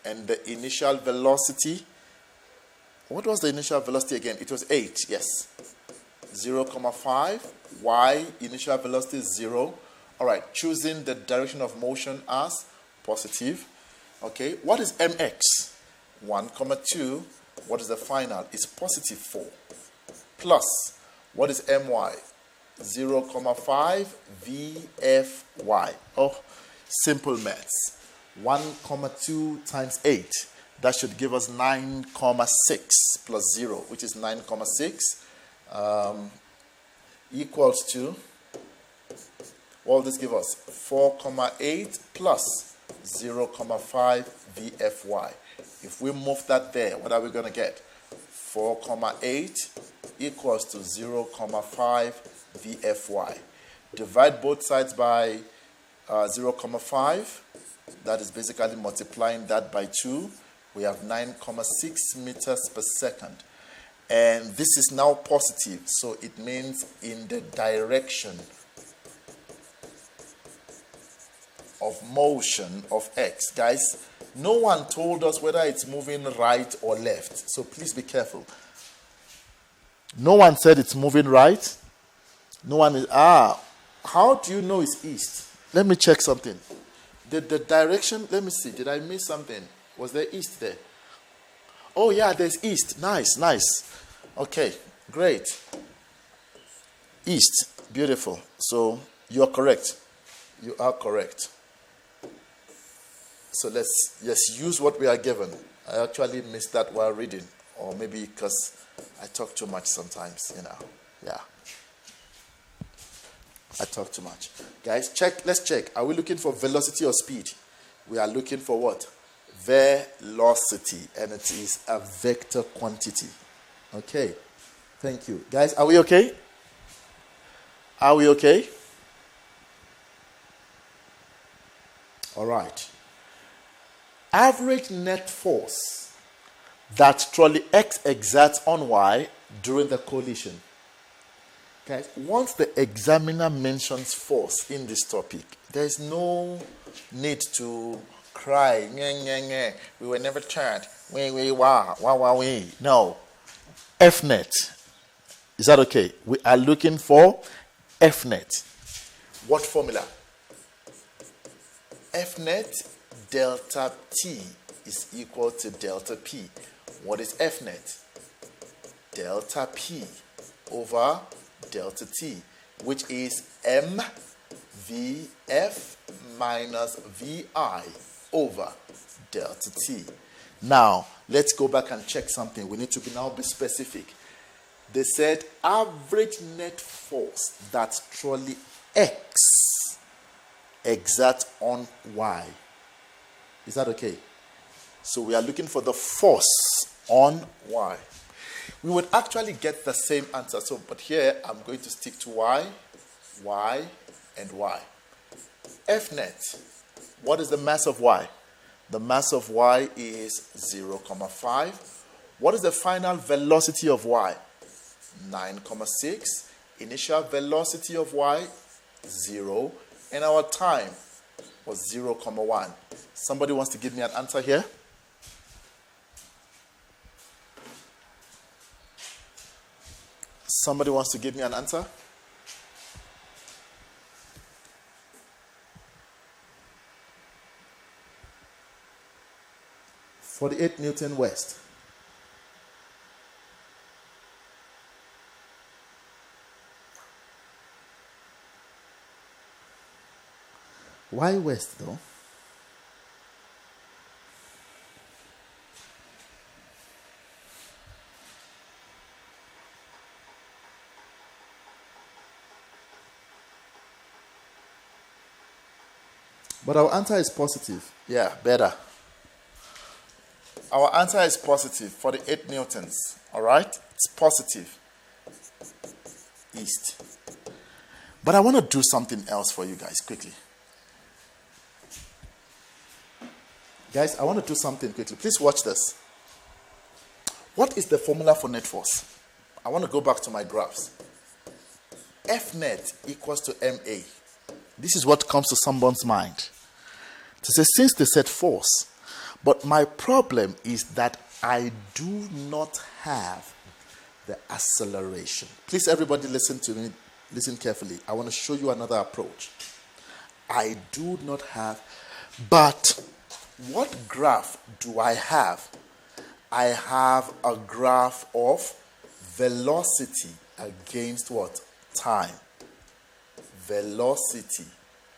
and the initial velocity, what was the initial velocity again? It was 8, yes. 0,5, y, initial velocity is 0. All right, choosing the direction of motion as positive. Okay, what is mx? 1,2. What is the final? It's positive 4. Plus, what is my? 0,5 vfy. Oh, simple maths. 1,2 times 8. That should give us 9,6 plus 0, which is 9,6, equals to, what will this give us? 4,8 plus 0,5 vfy. If we move that there, what are we going to get? 4,8 equals to 0,5 vfy. Divide both sides by 0,5. That is basically multiplying that by 2. We have 9,6 meters per second. And this is now positive, so it means in the direction of motion of x. Guys, no one told us whether it's moving right or left, so please be careful. No one said it's moving right. No one is, how do you know it's east? Let me check something. The direction, let me see, did I miss something? Was there east there? Oh yeah, there's east. Nice. Okay, great. East, beautiful. So you're correct. You are correct. So let's use what we are given. I actually missed that while reading, or maybe because I talk too much sometimes, Yeah. I talk too much. Guys, let's check. Are we looking for velocity or speed? We are looking for what? Velocity, and it is a vector quantity. Okay. Thank you. Guys, are we okay? Are we okay? All right. Average net force that trolley X exerts on Y during the collision. Guys, once the examiner mentions force in this topic, there is no need to cry. We were never taught. We. No. F net. Is that okay? We are looking for F net. What formula? F net delta T is equal to delta P. What is F net? Delta P over delta T, which is mVF minus VI over delta T. Now, let's go back and check something. We need to now be specific. They said average net force that trolley X exerts on Y. Is that okay? So we are looking for the force on Y. We would actually get the same answer. So, but here I'm going to stick to Y, Y, and Y. F net. What is the mass of Y? The mass of Y is 0,5. What is the final velocity of Y? 9,6. Initial velocity of Y, 0. And our time was 0,1. Somebody wants to give me an answer here? Somebody wants to give me an answer? .48 Newton west. Why west though? But our answer is positive. Yeah, better. Our answer is positive, 48 newtons. All right? It's positive. East. But I want to do something else for you guys quickly. Guys, I want to do something quickly. Please watch this. What is the formula for net force? I want to go back to my graphs. F net equals to MA. This is what comes to someone's mind. To say, since they said force, but my problem is that I do not have the acceleration. Please, everybody, listen to me. Listen carefully. I want to show you another approach. I do not have, but what graph do I have? I have a graph of velocity against what? Time. Velocity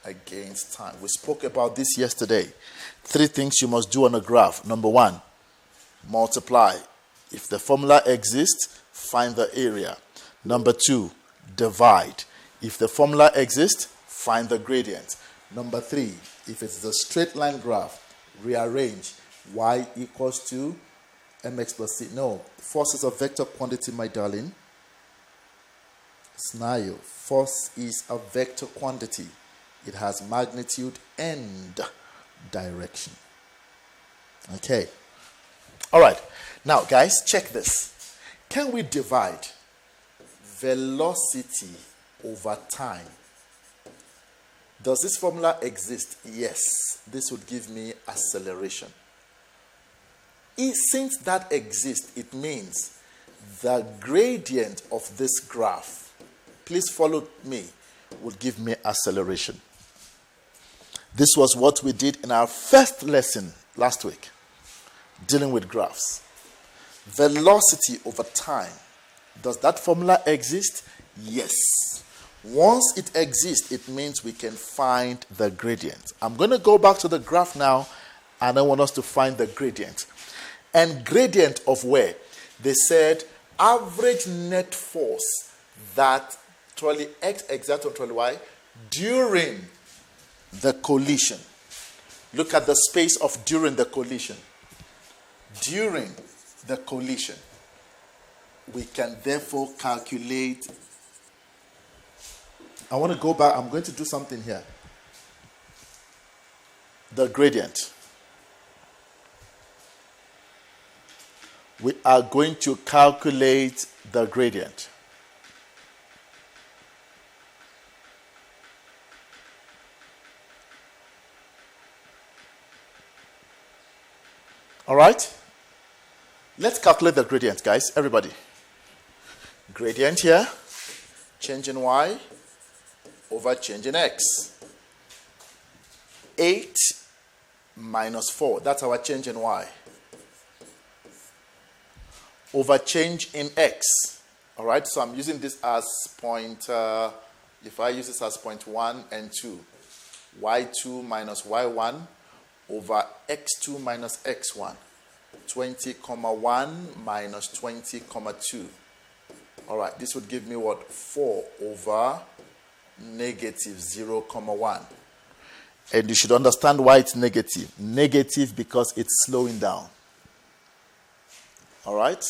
against time. We spoke about this yesterday. 3 things you must do on a graph. Number 1, multiply. If the formula exists, find the area. Number 2, divide. If the formula exists, find the gradient. Number 3, if it's a straight line graph, rearrange. Y equals to mx plus c. No, force is a vector quantity, my darling. Snail. Force is a vector quantity. It has magnitude and direction. Okay. All right. Now, guys, check this. Can we divide velocity over time? Does this formula exist? Yes. This would give me acceleration. Since that exists, it means the gradient of this graph, please follow me, would give me acceleration. This was what we did in our first lesson last week, dealing with graphs. Velocity over time. Does that formula exist? Yes. Once it exists, it means we can find the gradient. I'm going to go back to the graph now, and I want us to find the gradient. And gradient of where? They said average net force that trolley X exerts on trolley Y during the collision. Look at the space of during the collision. During the collision. We can therefore calculate. I want to go back. I'm going to do something here. The gradient. We are going to calculate the gradient. All right? Let's calculate the gradient, guys. Everybody. Gradient here. Change in y over change in x. 8 minus 4. That's our change in y. Over change in x. All right, so I'm using this as point, if I use this as point 1 and 2, y2 minus y1 over x2 minus x1, 20, 1 minus 20, 2. All right, this would give me what? 4 over negative 0, 1. And you should understand why it's negative. Negative because it's slowing down. All right?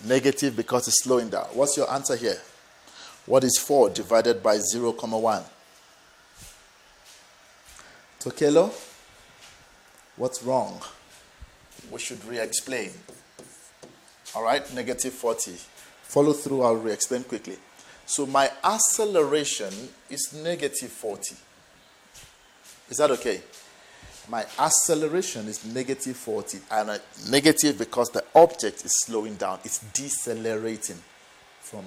Negative because it's slowing down. What's your answer here? What is 4 divided by 0, 1? Tokelo? What's wrong? We should re-explain. All right? Negative 40. Follow through. I'll re-explain quickly. So my acceleration is negative 40. Is that okay? My acceleration is negative 40, and negative because the object is slowing down. It's decelerating from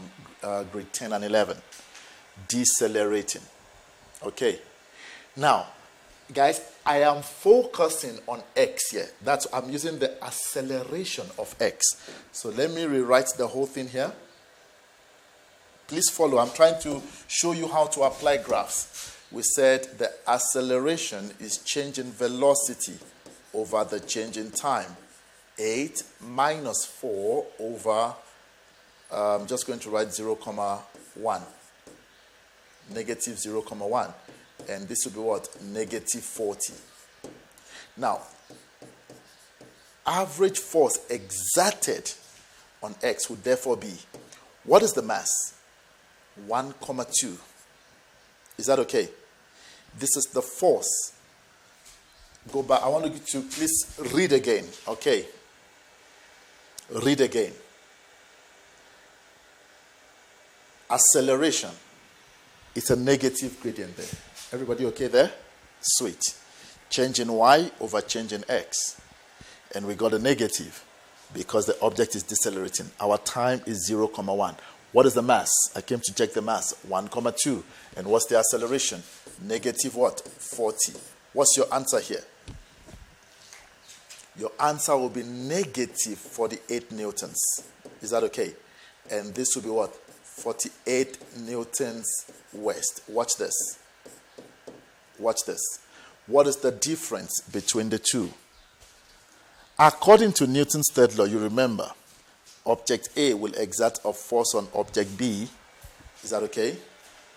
grade 10 and 11. Decelerating. Okay. Now, guys, I am focusing on x here. I'm using the acceleration of x. So let me rewrite the whole thing here. Please follow. I'm trying to show you how to apply graphs. We said the acceleration is change in velocity over the change in time. 8 minus 4 over, I'm just going to write 0, 1. Negative 0, 1. And this will be what? Negative 40. Now, average force exerted on X would therefore be, what is the mass? 1,2. Is that okay? This is the force. Go back. I want you to please read again. Okay. Read again. Acceleration. It's a negative gradient there. Everybody okay there? Sweet. Change in y over change in x. And we got a negative because the object is decelerating. Our time is 0,1. What is the mass? I came to check the mass. 1,2. And what's the acceleration? Negative what? 40. What's your answer here? Your answer will be negative 48 newtons. Is that okay? And this will be what? 48 newtons west. Watch this. Watch this. What is the difference between the two? According to Newton's third law, you remember, object A will exert a force on object B. Is that okay?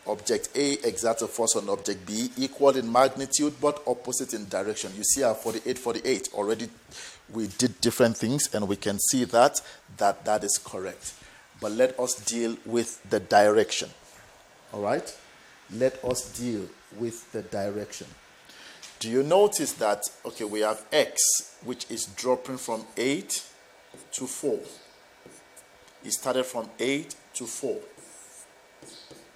Object A exerts a force on object B, equal in magnitude but opposite in direction. You see our 48. Already we did different things and we can see that is correct. But let us deal with the direction. All right? Let us deal with the direction. Do you notice that, okay, we have X, which is dropping from 8 to 4. It started from 8 to 4.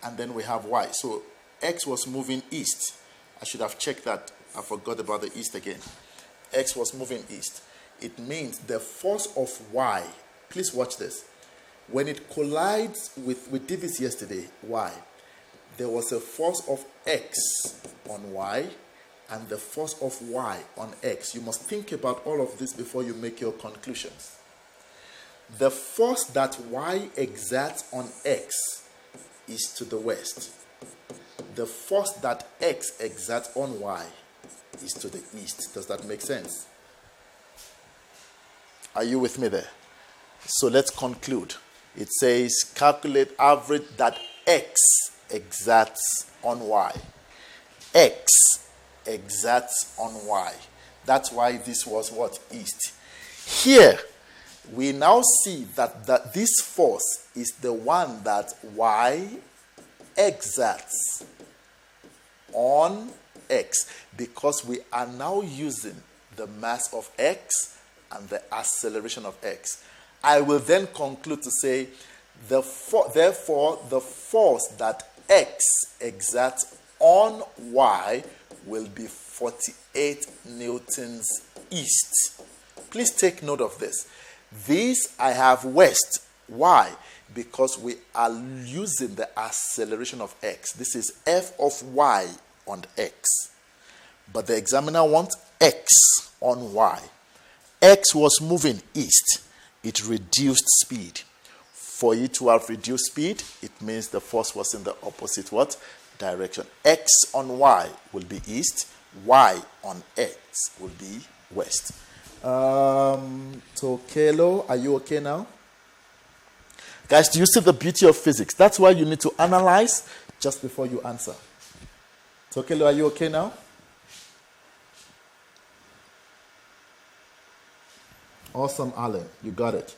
And then we have Y. So X was moving east. I should have checked that. I forgot about the east again. X was moving east. It means the force of Y, please watch this. When it collides we did this yesterday, Y, there was a force of X on Y and the force of Y on X. You must think about all of this before you make your conclusions. The force that Y exerts on X is to the west. The force that X exerts on Y is to the east. Does that make sense? Are you with me there? So let's conclude. It says calculate average that X exerts on Y. X exerts on Y. That's why this was what? East. Here, we now see that this force is the one that Y exerts on X, because we are now using the mass of X and the acceleration of X. I will then conclude to say, therefore, the force that X exerts on Y will be 48 newtons east. Please take note of this. This I have west. Why? Because we are using the acceleration of X. This is F of Y on X. But the examiner wants X on Y. X was moving east. It reduced speed. For it to have reduced speed, it means the force was in the opposite what? Direction. X on Y will be east. Y on X will be west. Tokelo, are you okay now? Guys, do you see the beauty of physics? That's why you need to analyze just before you answer. Tokelo, are you okay now? Awesome, Alan. You got it.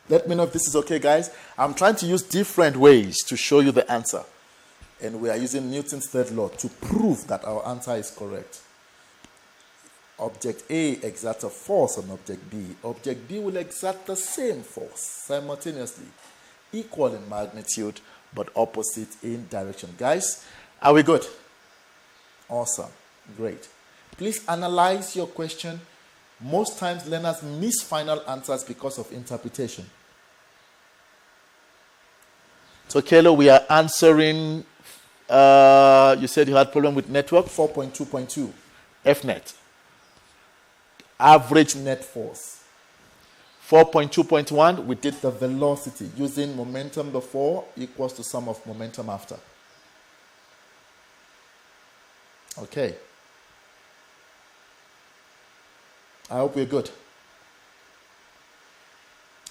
Let me know if this is okay, guys. I'm trying to use different ways to show you the answer. And we are using Newton's third law to prove that our answer is correct. Object A exerts a force on object B. Object B will exert the same force simultaneously, equal in magnitude, but opposite in direction. Guys, are we good? Awesome. Great. Please analyze your question. Most times learners miss final answers because of interpretation. So, Kayla, we are answering, you said you had problem with network, 4.2.2, FNet. Average net force. 4.2.1, we did the velocity using momentum before equals to sum of momentum after. Okay. I hope we're good.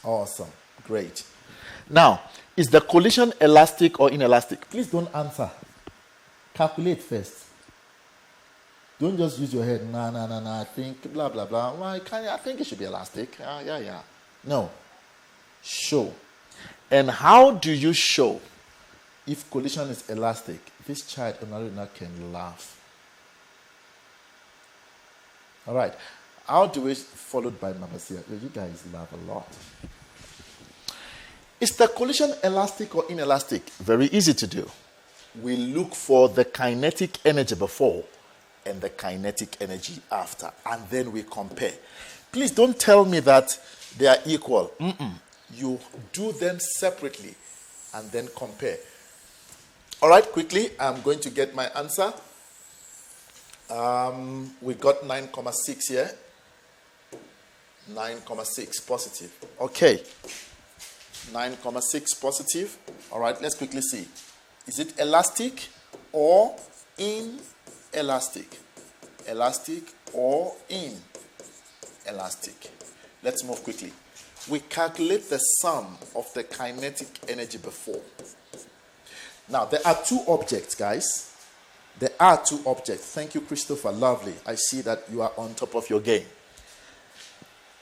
Awesome. Great. Now, is the collision elastic or inelastic? Please don't answer. Calculate first. Don't just use your head. Nah. I think blah blah blah. Well, I think it should be elastic. Yeah. No. Show. And how do you show if collision is elastic? This child can laugh. All right. How do we followed by Mamasia? You guys laugh a lot. Is the collision elastic or inelastic? Very easy to do. We look for the kinetic energy before and the kinetic energy after, and then we compare. Please don't tell me that they are equal. You do them separately and then compare. All right, quickly, I'm going to get my answer. We got 9,6 here. 9,6 positive. Okay. 9,6 positive. All right, let's quickly see. Is it elastic or inelastic? Elastic or inelastic? Let's move quickly. We calculate the sum of the kinetic energy before. Now, there are two objects, guys. There are two objects. Thank you, Christopher. Lovely. I see that you are on top of your game.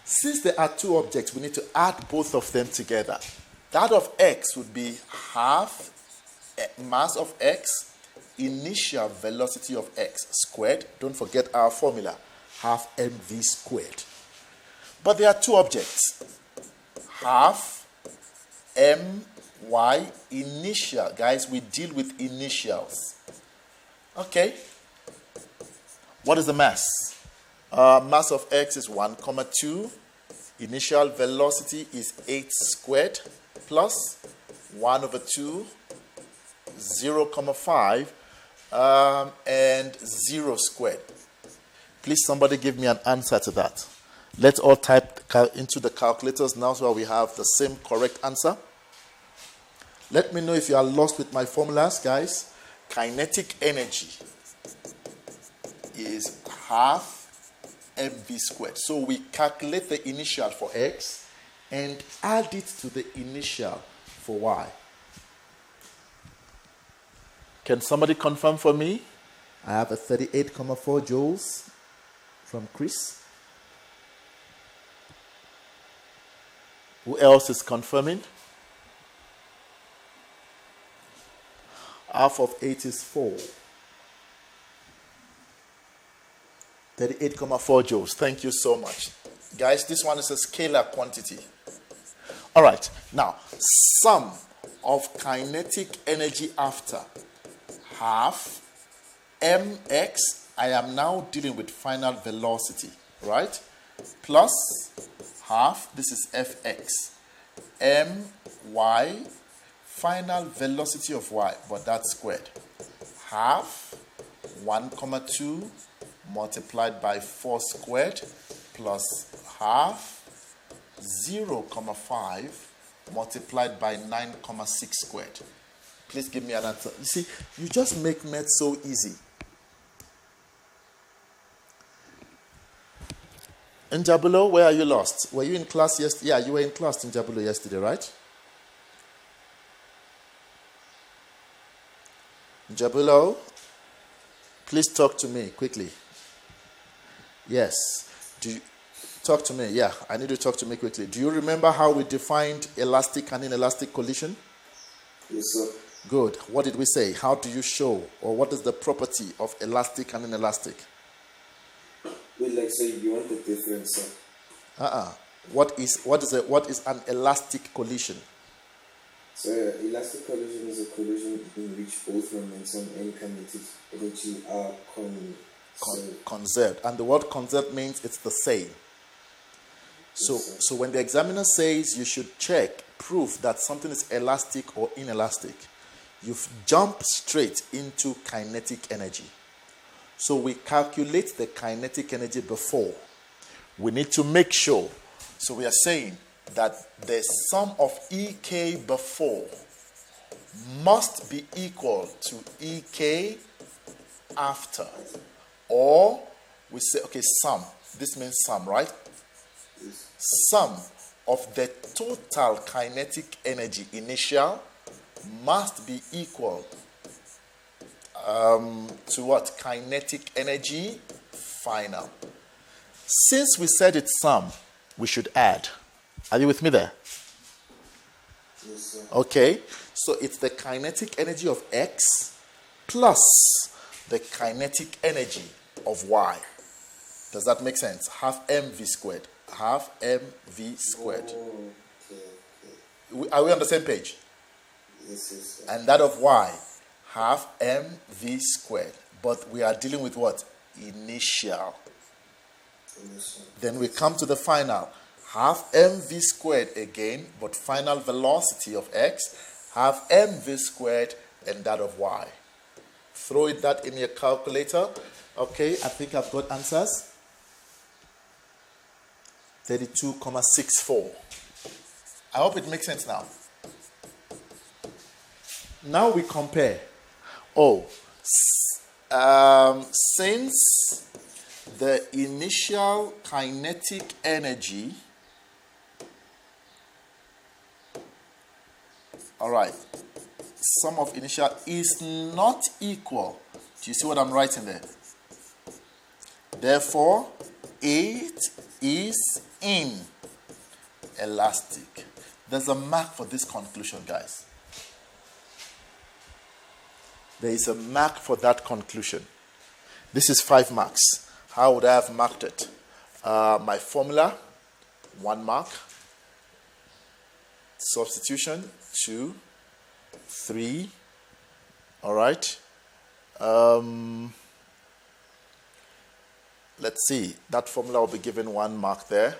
Since there are two objects, we need to add both of them together. That of x would be half mass of x, initial velocity of x squared. Don't forget our formula, half mv squared. But there are two objects. Half my initial. Guys, we deal with initials. Okay. What is the mass? Mass of x is 1,2. Initial velocity is 8 squared plus 1 over 2, 0,5, and 0 squared. Please, somebody give me an answer to that. Let's all type into the calculators now so we have the same correct answer. Let me know if you are lost with my formulas, guys. Kinetic energy is half mv squared. So we calculate the initial for x and add it to the initial for y. Can somebody confirm for me? I have a 38,4 joules from Chris. Who else is confirming? Half of 8 is 4. 38,4 joules. Thank you so much. Guys, this one is a scalar quantity. All right. Now, sum of kinetic energy after half mx. I am now dealing with final velocity, right? Plus half, this is fx. my, final velocity of y, but that's squared. Half 1,2 multiplied by 4 squared plus half 0,5 multiplied by 9,6 squared. Please give me an answer. You see, you just make math so easy. Njabulo, where are you lost? Were you in class yesterday? Yeah, you were in class in Njabulo yesterday, right? Njabulo, please talk to me quickly. Yes. Talk to me. Yeah, I need you to talk to me quickly. Do you remember how we defined elastic and inelastic collision? Yes, sir. Good. What did we say? How do you show, or what is the property of elastic and inelastic? Well, like say you want the difference, sir. What is an elastic collision? So elastic collision is a collision in which both momentum and kinetic energy are conserved. And the word conserved means it's the same. So when the examiner says you should check proof that something is elastic or inelastic, you jump straight into kinetic energy. So we calculate the kinetic energy before. We need to make sure. So we are saying that the sum of EK before must be equal to EK after. Or we say, okay, sum. This means sum, right? Sum of the total kinetic energy initial must be equal to what? Kinetic energy final. Since we said it's sum, we should add. Are you with me there? Yes, sir. Okay, so it's the kinetic energy of X plus the kinetic energy of Y. Does that make sense? Half mv squared. Half mv squared. Oh, okay. Are we on the same page? Yes, yes, sir. And that of Y, half mv squared. But we are dealing with what? Initial. Yes, Then we come to the final. Half mv squared again, but final velocity of X, half mv squared, and that of Y. Throw that in your calculator. Okay, I think I've got answers. 32,64. I hope it makes sense now. Now we compare. Since the initial kinetic energy, all right, sum of initial is not equal. Do you see what I'm writing there? Therefore, it is inelastic. There's a mark for this conclusion, guys. There is a mark for that conclusion. This is 5 marks. How would I have marked it? My formula, 1 mark. Substitution, 2, 3. All right. Let's see. That formula will be given 1 mark there.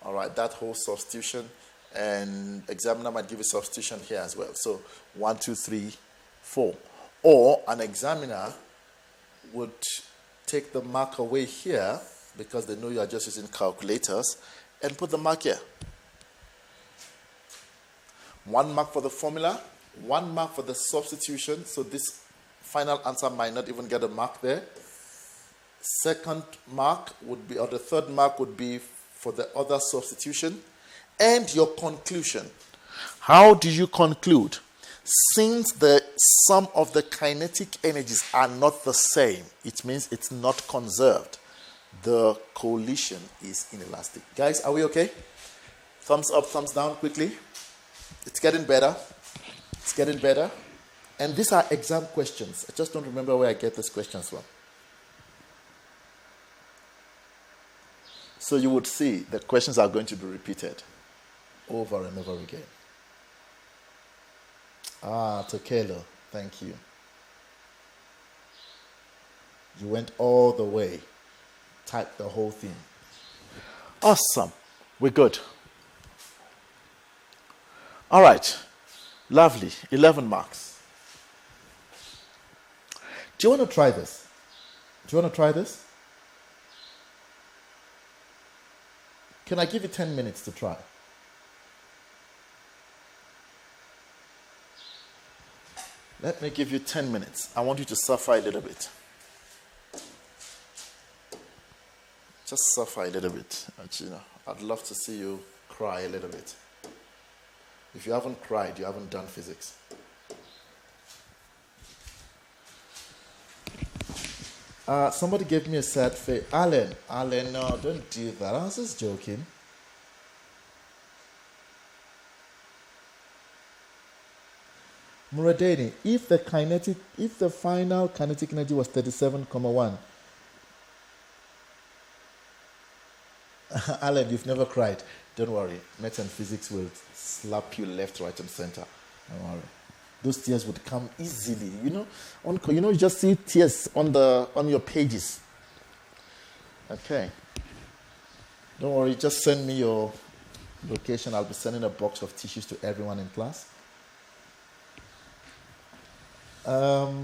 All right. That whole substitution. And examiner might give a substitution here as well. So 1, 2, 3, 4. Or an examiner would take the mark away here because they know you are just using calculators and put the mark here. 1 mark for the formula, 1 mark for the substitution. So this final answer might not even get a mark there. Second mark would be, or the third mark would be for the other substitution. And your conclusion. How do you conclude? Since the sum of the kinetic energies are not the same, it means it's not conserved. The collision is inelastic. Guys, are we okay? Thumbs up, thumbs down quickly. It's getting better. It's getting better. And these are exam questions. I just don't remember where I get these questions from. So you would see the questions are going to be repeated over and over again. Tokelo, thank you. You went all the way. Typed the whole thing. Awesome. We're good. All right. Lovely. 11 marks. Do you want to try this? Do you want to try this? Can I give you 10 minutes to try? Let me give you 10 minutes. I want you to suffer a little bit. Just suffer a little bit. I'd love to see you cry a little bit. If you haven't cried, you haven't done physics. Somebody gave me a sad face. Alan, no, don't do that. I was just joking. Muradeni, if the final kinetic energy was 37,1. Alan, you've never cried. Don't worry. Maths and physics will slap you left, right, and center. Don't worry. Those tears would come easily. You just see tears on your pages. Okay. Don't worry. Just send me your location. I'll be sending a box of tissues to everyone in class. No,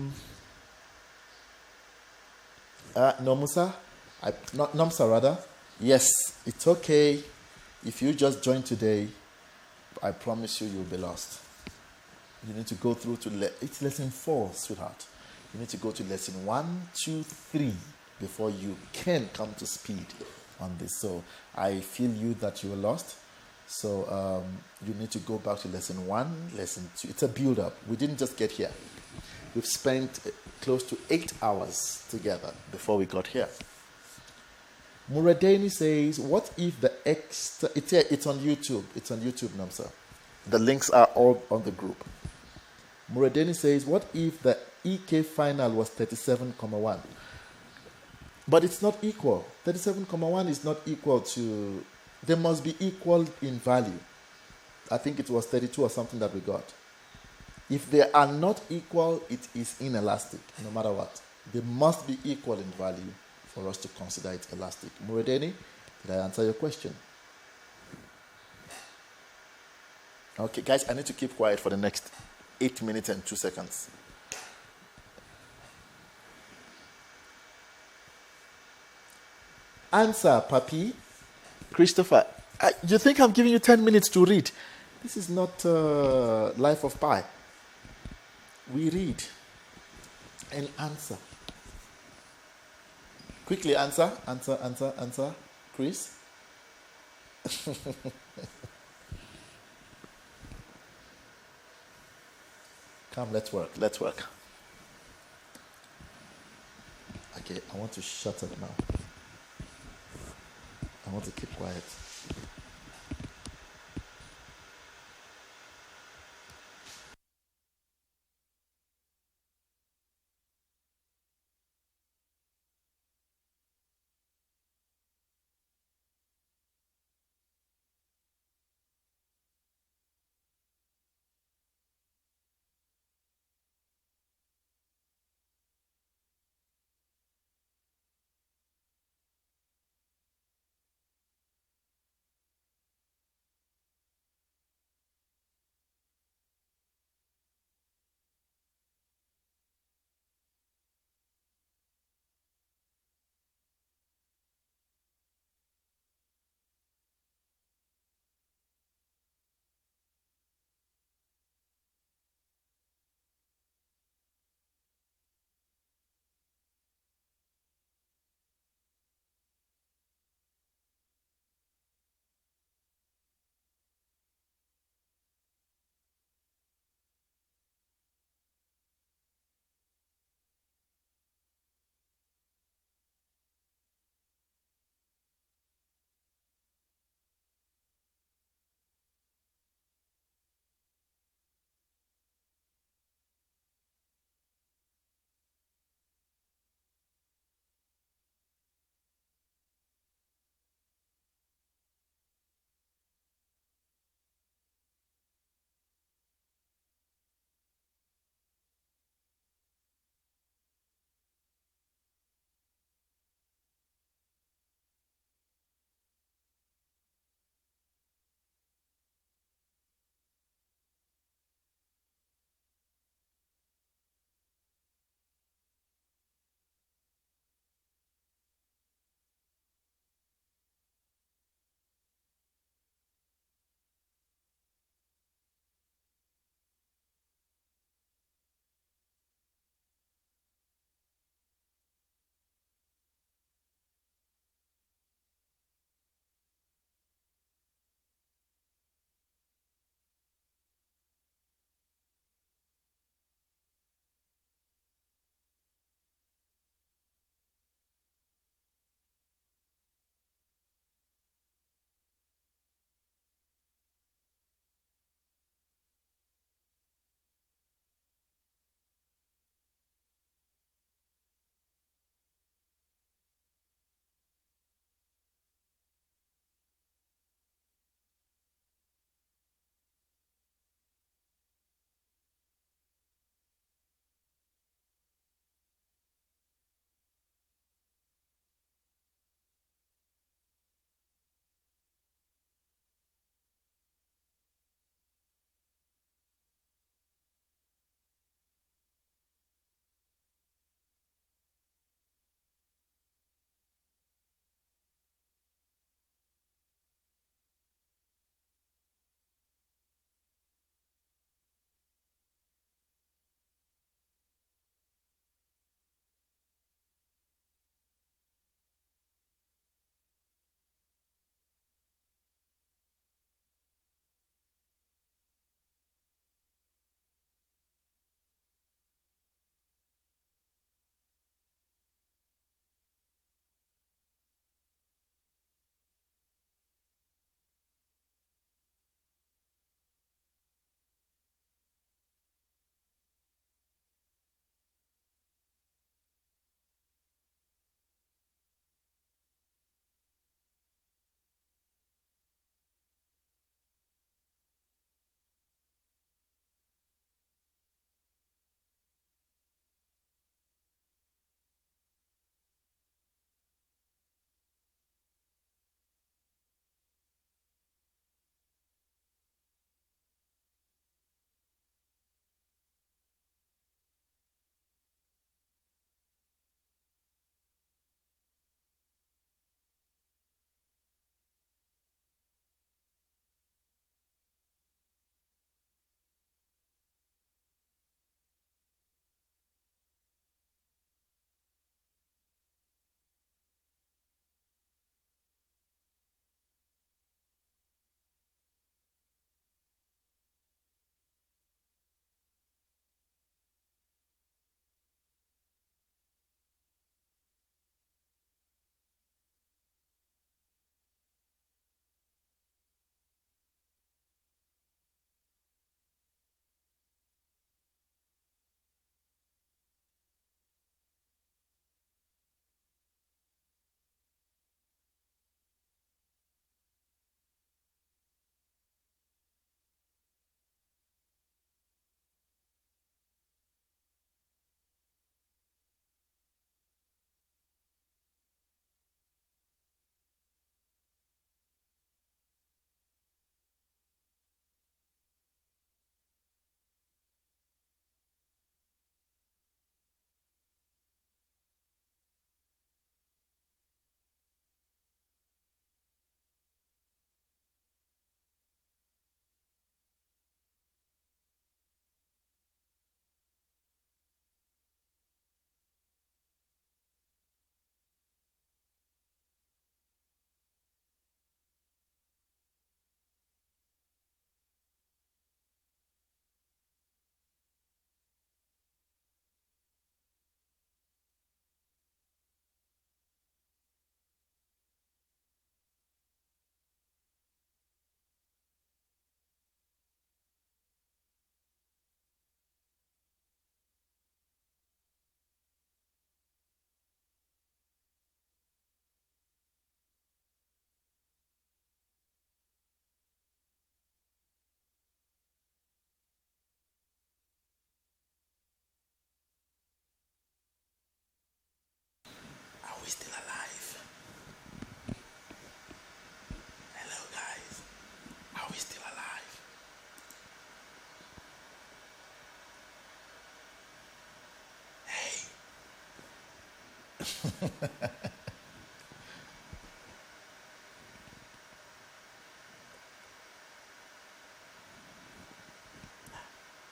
Musa? Namsa rather. Yes, it's okay. If you just join today, I promise you'll be lost. You need to go through to it's lesson 4, sweetheart. You need to go to lesson 1, 2, 3 before you can come to speed on this. So I feel that you were lost. So you need to go back to lesson 1, lesson 2. It's a build-up. We didn't just get here. We've spent close to 8 hours together before we got here. Muradeni says, what if the extra... It's on YouTube. It's on YouTube, Namsa. The links are all on the group. Muradeni says, what if the EK final was 37,1? But it's not equal. 37,1 is not equal to... They must be equal in value. I think it was 32 or something that we got. If they are not equal, it is inelastic, no matter what. They must be equal in value for us to consider it elastic. Muradeni, did I answer your question? Okay, guys, I need to keep quiet for the next 8 minutes and 2 seconds. Answer, Papi. Christopher, you think I'm giving you 10 minutes to read? This is not Life of Pi. We read and answer. Quickly answer, Chris. Come, let's work. Okay, I want to shut up now. I want to keep quiet.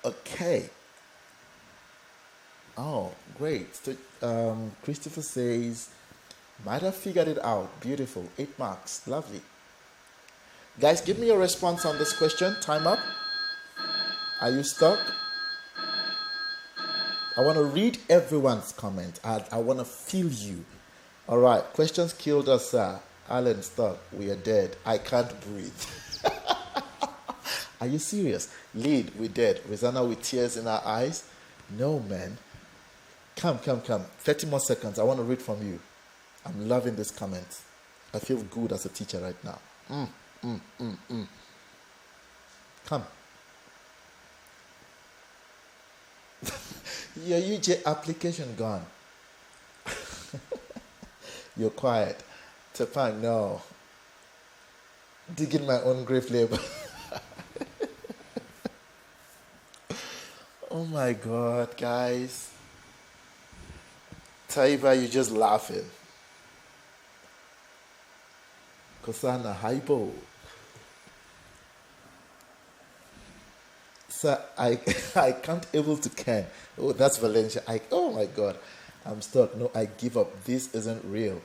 Okay. Oh, great. So, Christopher says, might have figured it out. Beautiful. 8 marks. Lovely. Guys, give me your response on this question. Time up. Are you stuck? I want to read everyone's comment. I want to feel you. All right. Questions killed us, sir. Alan stuck. We are dead. I can't breathe. Are you serious? Lead, we're dead. Rosanna with tears in her eyes. No, man. Come. 30 more seconds. I want to read from you. I'm loving this comment. I feel good as a teacher right now. Come. Your UJ application gone. You're quiet. Tepang, no. Digging my own grave labor. Oh my God, guys. Taiba, you're just laughing. Kosana, hypo. Sir, I can't able to can. Oh, that's Valencia. Oh my God. I'm stuck. No, I give up. This isn't real.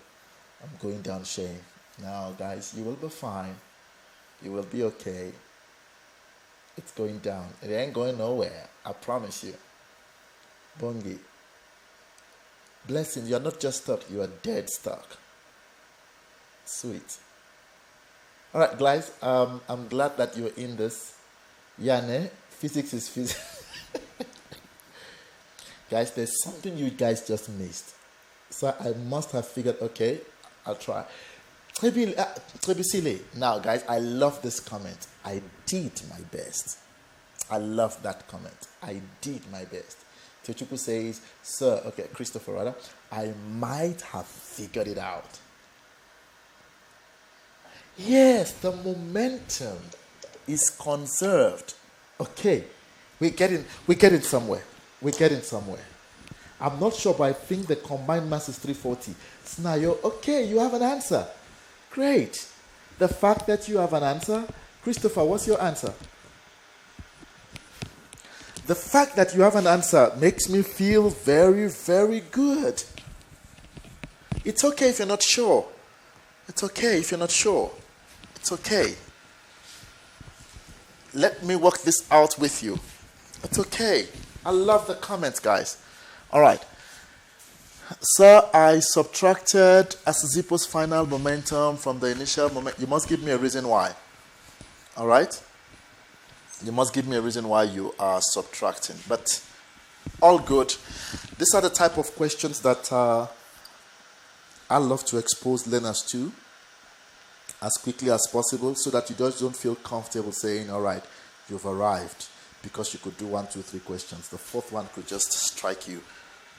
I'm going down shame. Now, guys, you will be fine. You will be okay. It's going down. It ain't going nowhere. I promise you. Bongi. Blessing, you're not just stuck. You are dead stuck. Sweet. All right, guys. I'm glad that you're in this. Yane, physics is physics. Guys, there's something you guys just missed. So I must have figured, okay, I'll try. Trebisile. Now, guys, I love this comment. I did my best. I love that comment. I did my best. Techuku says, sir, okay, Christopher rather, I might have figured it out. Yes, the momentum is conserved. Okay, we're getting somewhere. We're getting somewhere. I'm not sure, but I think the combined mass is 340. Snayo, okay, you have an answer. Great. The fact that you have an answer, Christopher, what's your answer? The fact that you have an answer makes me feel very, very good. It's okay if you're not sure. It's okay if you're not sure. It's okay. Let me work this out with you. It's okay. I love the comments, guys. All right. Sir, I subtracted Asizipo's final momentum from the initial moment. You must give me a reason why. All right? You must give me a reason why you are subtracting. But all good. These are the type of questions that I love to expose learners to as quickly as possible so that you just don't feel comfortable saying, all right, you've arrived, because you could do 1, 2, 3 questions. The fourth one could just strike you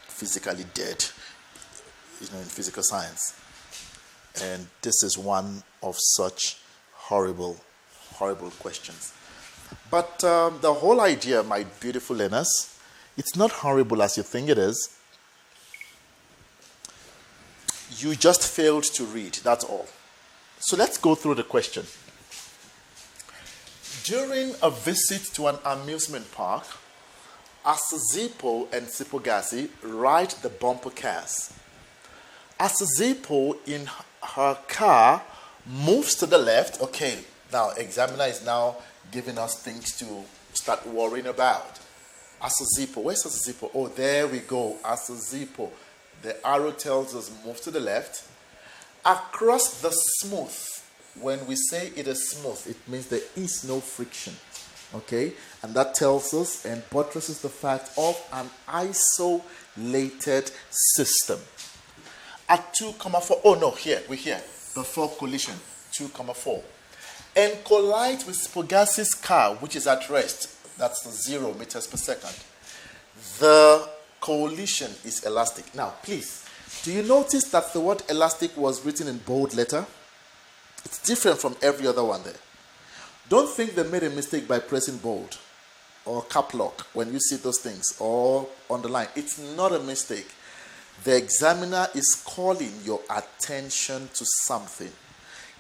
physically dead, in physical science. And this is one of such horrible, horrible questions. But the whole idea, my beautiful learners, it's not horrible as you think it is. You just failed to read, that's all. So let's go through the question. During a visit to an amusement park, Asizipo and Sipogasi ride the bumper cars. Asizipo in her car moves to the left. Okay, now examiner is now giving us things to start worrying about. Asizipo, where's Asizipo? Oh, there we go, Asizipo. The arrow tells us move to the left. Across the smooth, when we say it is smooth, it means there is no friction. Okay? And that tells us and buttresses the fact of an isolated system. At 2,4, oh no, we're here, before collision, 2,4. And collide with Spogasi's car, which is at rest. That's the 0 meters per second. The collision is elastic. Now, please, do you notice that the word elastic was written in bold letter? It's different from every other one there. Don't think they made a mistake by pressing bold or cap lock when you see those things or underline. It's not a mistake. The examiner is calling your attention to something.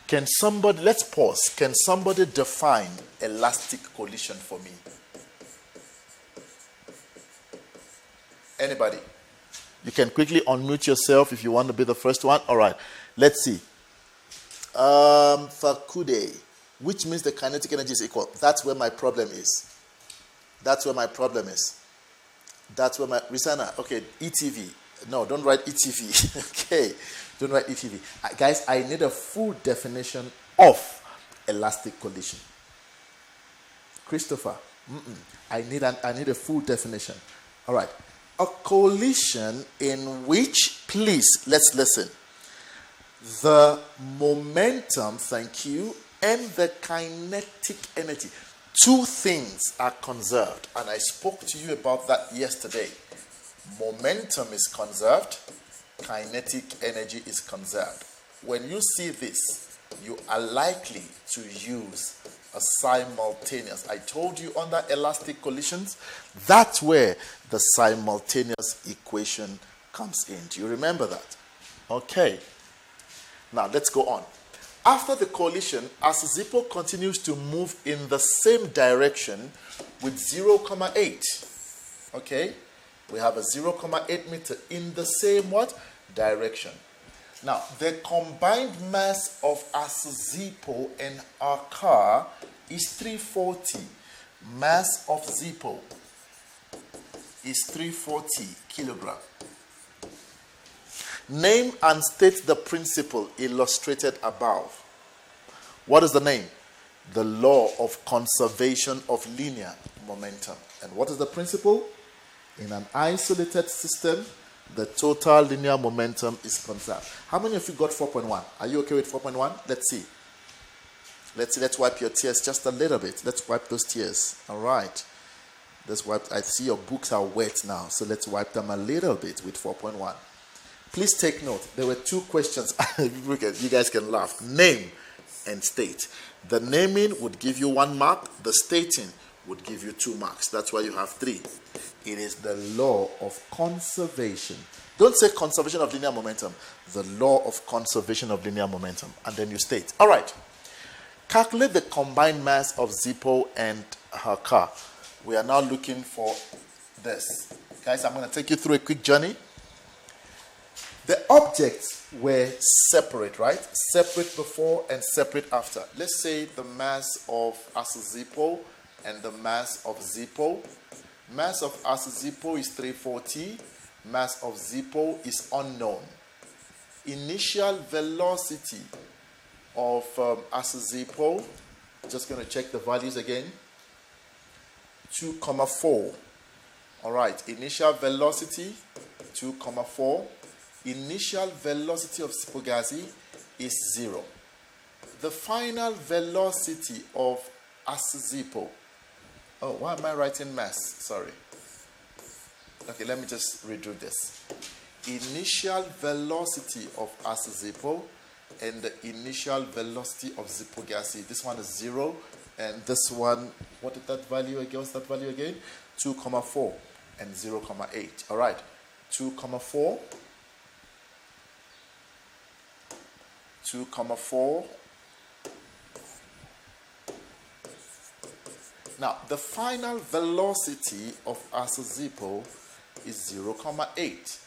Can somebody, let's pause. Can somebody define elastic collision for me? Anybody? You can quickly unmute yourself if you want to be the first one. All right. Let's see. Fakude, which means the kinetic energy is equal. That's where my problem is. That's where my problem is. That's where my... Risana, okay, ETV. No, don't write ETV. Okay, don't write ETV. Guys, I need a full definition of elastic collision. Christopher, I need a full definition. All right. A collision in which, please, let's listen. The momentum, thank you, and the kinetic energy. Two things are conserved. And I spoke to you about that yesterday. Momentum is conserved. Kinetic energy is conserved. When you see this, you are likely to use a simultaneous. I told you under elastic collisions, that's where the simultaneous equation comes in. Do you remember that? Okay. Now let's go on. After the collision, as Zippo continues to move in the same direction with 0,8, okay, we have a 0,8 meter in the same what? Direction. Now, the combined mass of Zippo and our car is 340. Mass of Zippo is 340 kilogram. Name and state the principle illustrated above. What is the name? The law of conservation of linear momentum. And what is the principle? In an isolated system, the total linear momentum is conserved. How many of you got 4.1? Are you okay with 4.1? Let's see. Let's wipe your tears just a little bit. Let's wipe those tears. All right. Let's wipe. I see your books are wet now, so let's wipe them a little bit with 4.1. Please take note. There were two questions. You guys can laugh. Name and state. The naming would give you 1 mark. The stating would give you 2 marks. That's why you have 3. It is the law of conservation. Don't say conservation of linear momentum. The law of conservation of linear momentum. And then you state. All right. Calculate the combined mass of Zippo and her car. We are now looking for this. Guys, I'm going to take you through a quick journey. The objects were separate, right? Separate before and separate after. Let's say the mass of Zippo and the mass of Zippo. Mass of Zippo is 340. Mass of Zippo is unknown. Initial velocity of Zippo, just going to check the values again. 2,4. All right, initial velocity 2,4. Initial velocity of Zipogazi is 0. The final velocity of Zippo. Oh, why am I writing mass? Sorry. Okay, let me just redo this. Initial velocity of Zippo and the initial velocity of Zipogazi. This one is 0, and this one, what is that value again? What's that value again? 2,4 and 0,8. All right, 2,4. 2,4. Now, the final velocity of Zippo is 0,8.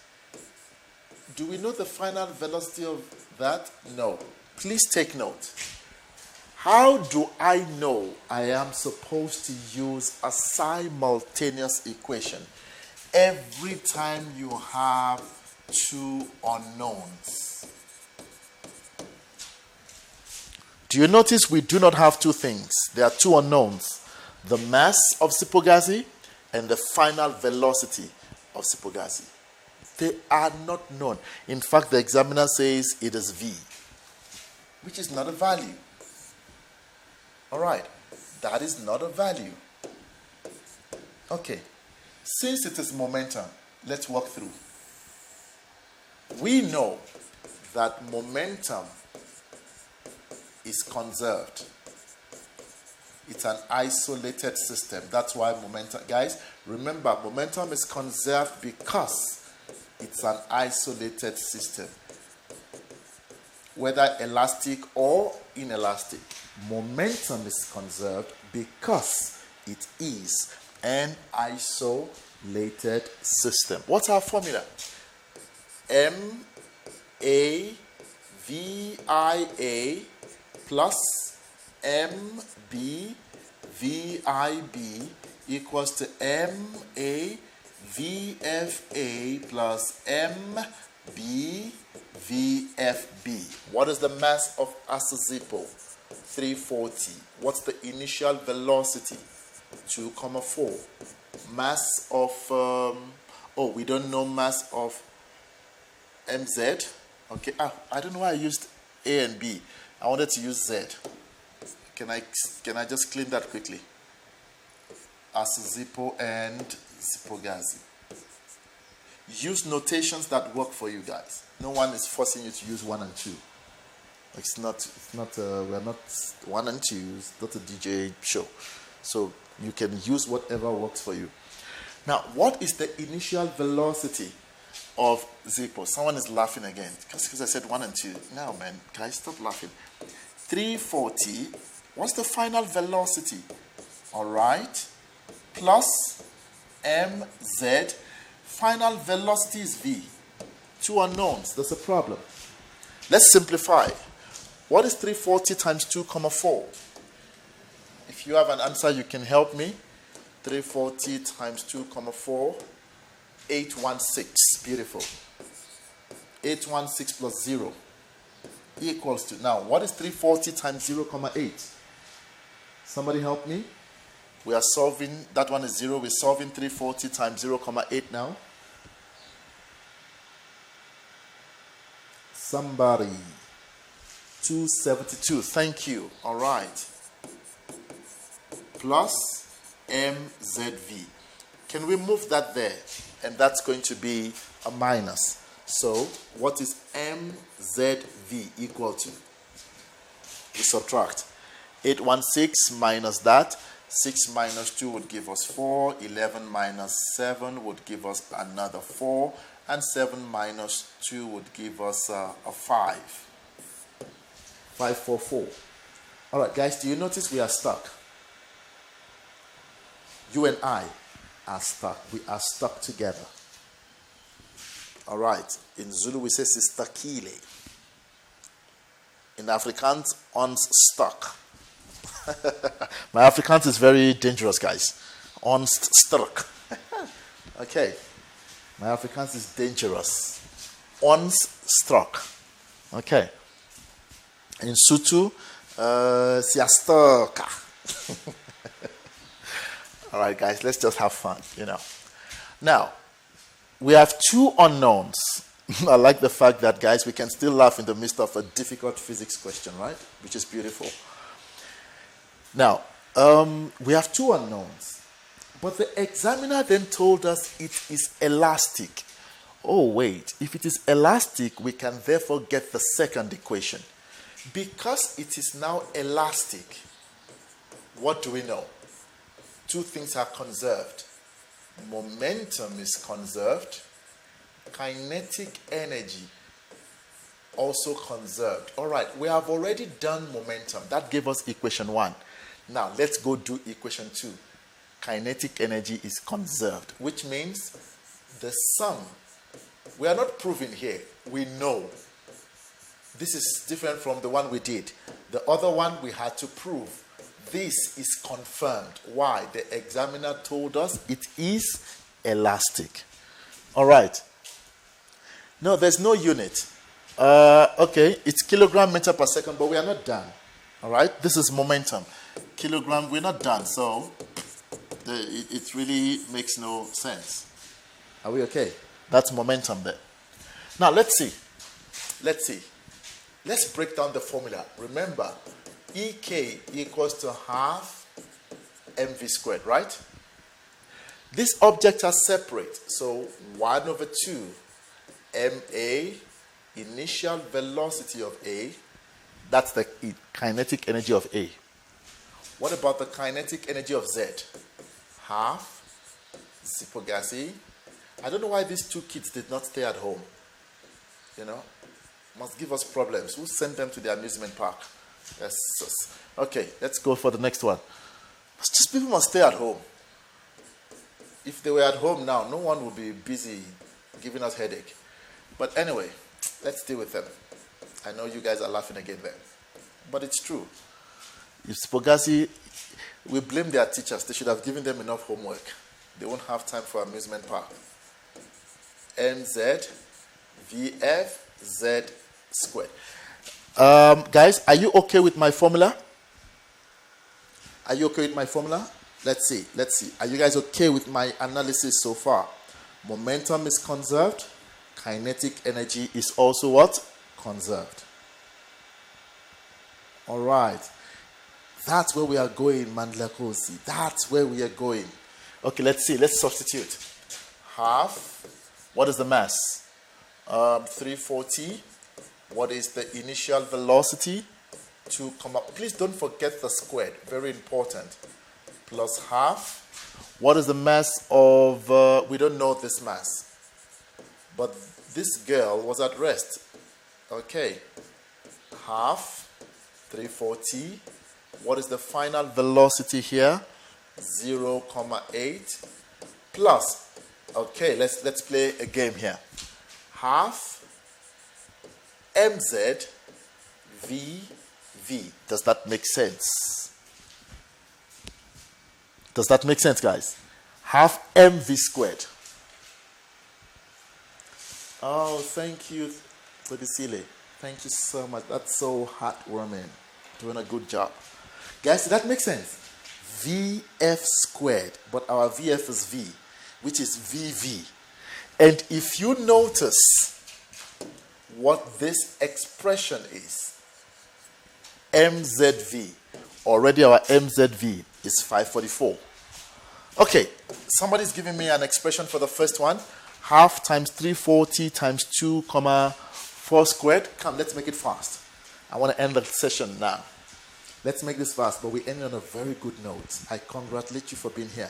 Do we know the final velocity of that? No. Please take note. How do I know I am supposed to use a simultaneous equation every time you have two unknowns? Do you notice we do not have two things? There are two unknowns. The mass of Zipogazi and the final velocity of Zipogazi. They are not known. In fact, the examiner says it is V, which is not a value. All right, that is not a value. Okay, since it is momentum, let's walk through. We know that momentum is conserved. It's an isolated system. That's why momentum, guys, remember, momentum is conserved because it's an isolated system, whether elastic or inelastic. Momentum is conserved because it is an isolated system. What's our formula? MAVIA plus MBVIB equals to MAVFA plus MBVFB. What is the mass of Krazifizix? 340. What's the initial velocity? 2,4. Mass of, we don't know mass of MZ. Okay, I don't know why I used A and B. I wanted to use Z. Can I just clean that quickly? Krazifizix and Zipogazi. Use notations that work for you guys. No one is forcing you to use 1 and 2. We're not 1 and 2. It's not a DJ show. So you can use whatever works for you. Now, what is the initial velocity of Zippo? Someone is laughing again because I said 1 and 2. No, man, guys, stop laughing. 340. What's the final velocity? All right. Plus mz. Final velocity is v. 2 unknowns. That's a problem. Let's simplify. What is 340 times 2,4? If you have an answer, you can help me. 340 times 2,4, 816. Beautiful. 816 plus 0 equals to, now, what is 340 times 0,8? Somebody help me. We are solving, that one is 0. We're solving 340 times 0,8 now. Somebody. 272. Thank you. All right. Plus MZV. Can we move that there? And that's going to be a minus. So what is MZV equal to? We subtract. 816 minus that. 6 minus 2 would give us 4. 11 minus 7 would give us another 4. And 7 minus 2 would give us a 5. 544. All right, guys, do you notice we are stuck? You and I are stuck. We are stuck together. All right. In Zulu, we say sistakile. In Afrikaans, ons stuck. My Afrikaans is very dangerous, guys. Ons struck. Okay. My Afrikaans is dangerous. Ons struck. Okay. In Sutu, siastoka. All right, guys, let's just have fun, Now, we have 2 unknowns. I like the fact that, guys, we can still laugh in the midst of a difficult physics question, right? Which is beautiful. Now, we have 2 unknowns. But the examiner then told us it is elastic. Oh, wait. If it is elastic, we can therefore get the second equation. Because it is now elastic, what do we know? 2 things are conserved. Momentum is conserved. Kinetic energy also conserved. All right, we have already done momentum. That gave us equation 1. Now, let's go do equation 2. Kinetic energy is conserved, which means the sum. We are not proving here. We know. This is different from the one we did. The other one we had to prove. This is confirmed. Why? The examiner told us it is elastic. All right. No, there's no unit. Okay, it's kilogram meter per second, but we are not done. All right, this is momentum. Kilogram, we're not done, so it really makes no sense. Are we okay? That's momentum there. Now, let's see. Let's break down the formula. Remember, EK equals to half mv squared, right? These objects are separate. So 1 over 2 ma, initial velocity of A, that's the kinetic energy of A. What about the kinetic energy of Z? Half Zipogasi I don't know why these two kids did not stay at home. Must give us problems. Who sent them to the amusement park? Yes. Okay, let's go for the next one. Just people must stay at home. If they were at home now, no one would be busy giving us headache. But anyway, let's deal with them. I know you guys are laughing again there. But it's true. If Spogazi, we blame their teachers. They should have given them enough homework. They won't have time for amusement park. MZ, VF, Z squared. Guys, are you okay with my formula? Are you okay with my formula? Let's see. Are you guys okay with my analysis so far? Momentum is conserved. Kinetic energy is also what? Conserved. All right. That's where we are going, Mandlakosi. That's where we are going. Okay, let's see. Let's substitute. Half. What is the mass? 340. What is the initial velocity? 2, please don't forget the squared. Very important. Plus half. What is the mass of, we don't know this mass. But this girl was at rest. Okay. Half. 340. What is the final velocity here? 0.8 plus. Okay, let's play a game here. Half mz v. Does that make sense? Does that make sense, guys? Half mv squared. Oh, thank you, Bodisile. Thank you so much. That's so heartwarming. Doing a good job. Guys, does that make sense? Vf squared, but our Vf is V, which is Vv. And if you notice what this expression is, mzv, already our mzv is 544. Okay, somebody's giving me an expression for the first one. Half times 340 times 2, 4 squared. Come, let's make it fast. I want to end the session now. Let's make this fast, but we end on a very good note. I congratulate you for being here.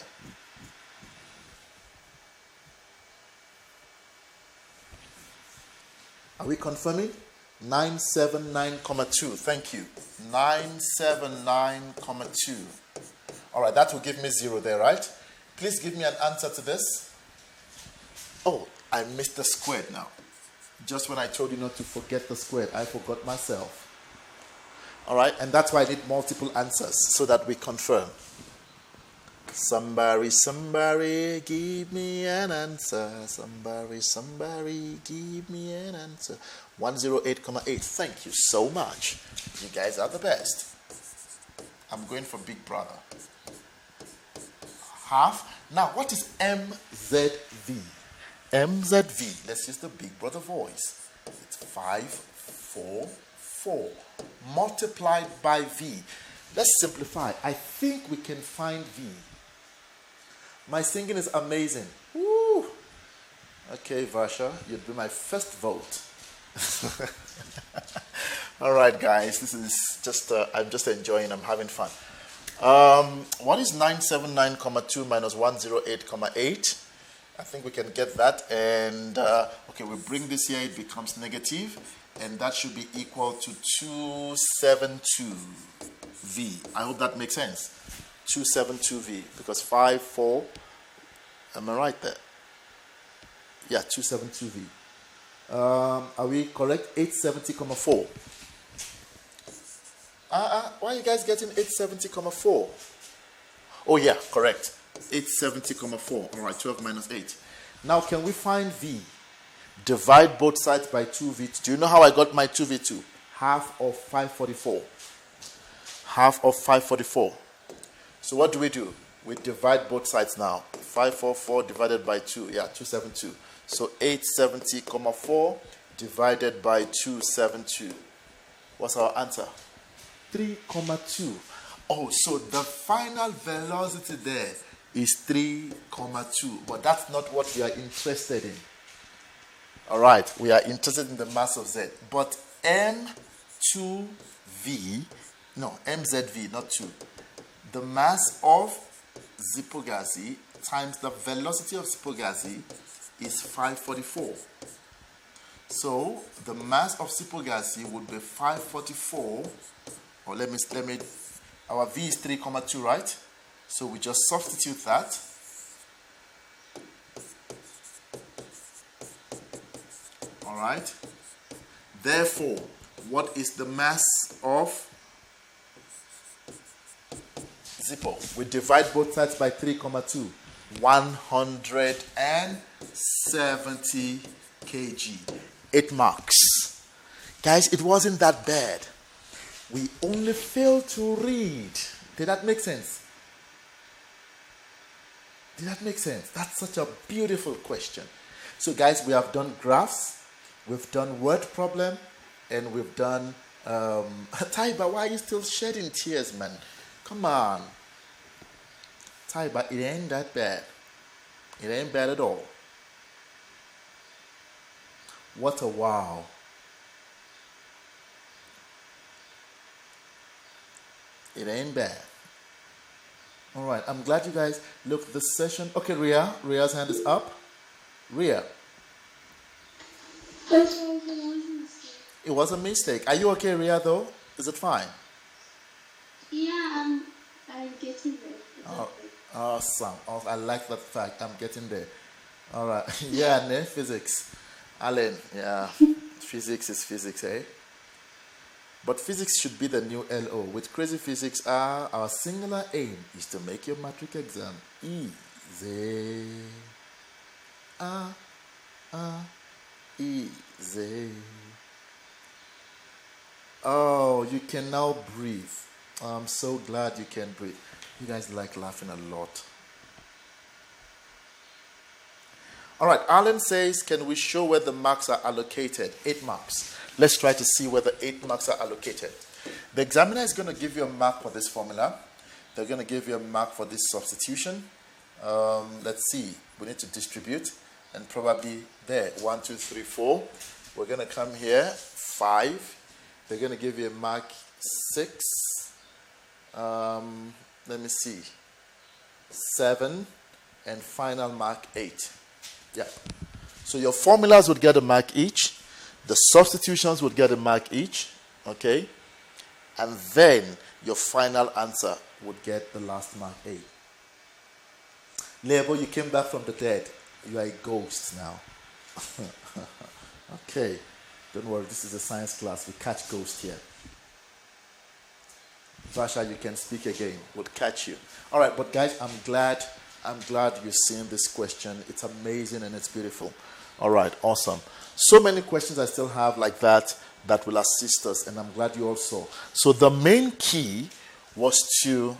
Are we confirming? 979,2. Thank you. 979,2. All right, that will give me 0 there, right? Please give me an answer to this. Oh, I missed the squared now. Just when I told you not to forget the squared, I forgot myself. All right, and that's why I need multiple answers so that we confirm. Somebody, give me an answer. Somebody, give me an answer. 108,8. Thank you so much. You guys are the best. I'm going for Big Brother. Half. Now, what is MZV? MZV. Let's use the Big Brother voice. It's 544 multiplied by V. Let's simplify. I think we can find V. My singing is amazing. Woo! Okay, Vasha, you'd be my first vote. All right, guys, this is just, I'm just enjoying, I'm having fun. What is 979,2 minus 108,8? I think we can get that. And, okay, we bring this here, it becomes negative. And that should be equal to 272V. I hope that makes sense. 272V, because 54, am I right there? Yeah, 272V. Are we correct? 870,4. Why are you guys getting 870,4? Oh yeah, correct. 870,4. All right, 12 minus 8. Now, can we find V? Divide both sides by 2V. Do you know how I got my 2V2? Half of 544. Half of 544. So what do? We divide both sides now. 544 divided by 2. Yeah, 272. So 870,4 divided by 272. What's our answer? 3,2. Oh, so the final velocity there is 3,2. But that's not what we are interested in. All right, we are interested in the mass of Z. But M2V, no, MZV, not 2. The mass of Zipogazi times the velocity of Zipogazi is 544. So the mass of simple gas would be 544, or let me, our V is 3,2, right? So we just substitute that. All right. Therefore, what is the mass of Zippo? We divide both sides by 3,2. 170 kg. 8 marks. Guys, it wasn't that bad. We only failed to read. Did that make sense? Did that make sense? That's such a beautiful question. So guys, we have done graphs, we've done word problem, and we've done Taiba, why are you still shedding tears, man? Come on. Taiba, it ain't that bad. It ain't bad at all. What a wow. It ain't bad. All right, I'm glad you guys looked at this session. Okay, Ria's hand is up. Ria. It was a mistake. Are you okay, Ria, though? Is it fine? Yeah, I'm getting there. Oh, awesome. Oh, I like that fact. I'm getting there. All right. Yeah, physics. Alan, yeah. Physics is physics, eh? But physics should be the new LO. With Krazifizix, our singular aim is to make your matric exam easy. Easy. Oh, you can now breathe. I'm so glad you can breathe. You guys like laughing a lot. All right, Alan says, can we show where the marks are allocated? 8 marks. Let's try to see where the 8 marks are allocated. The examiner is going to give you a mark for this formula. They're going to give you a mark for this substitution. Let's see. We need to distribute. And probably there, 1, 2, 3, 4. We're going to come here, 5. They're going to give you a mark 6. Let me see. 7. And final mark 8. Yeah. So your formulas would get a mark each. The substitutions would get a mark each. Okay. And then your final answer would get the last mark 8. Lebo, you came back from the dead. You are a ghost now. Okay. Don't worry, this is a science class. We catch ghosts here. Vasha, you can speak again. We'll catch you. All right, but guys, I'm glad you've seen this question. It's amazing and it's beautiful. All right, awesome. So many questions I still have like that will assist us, and I'm glad you all saw. So the main key was to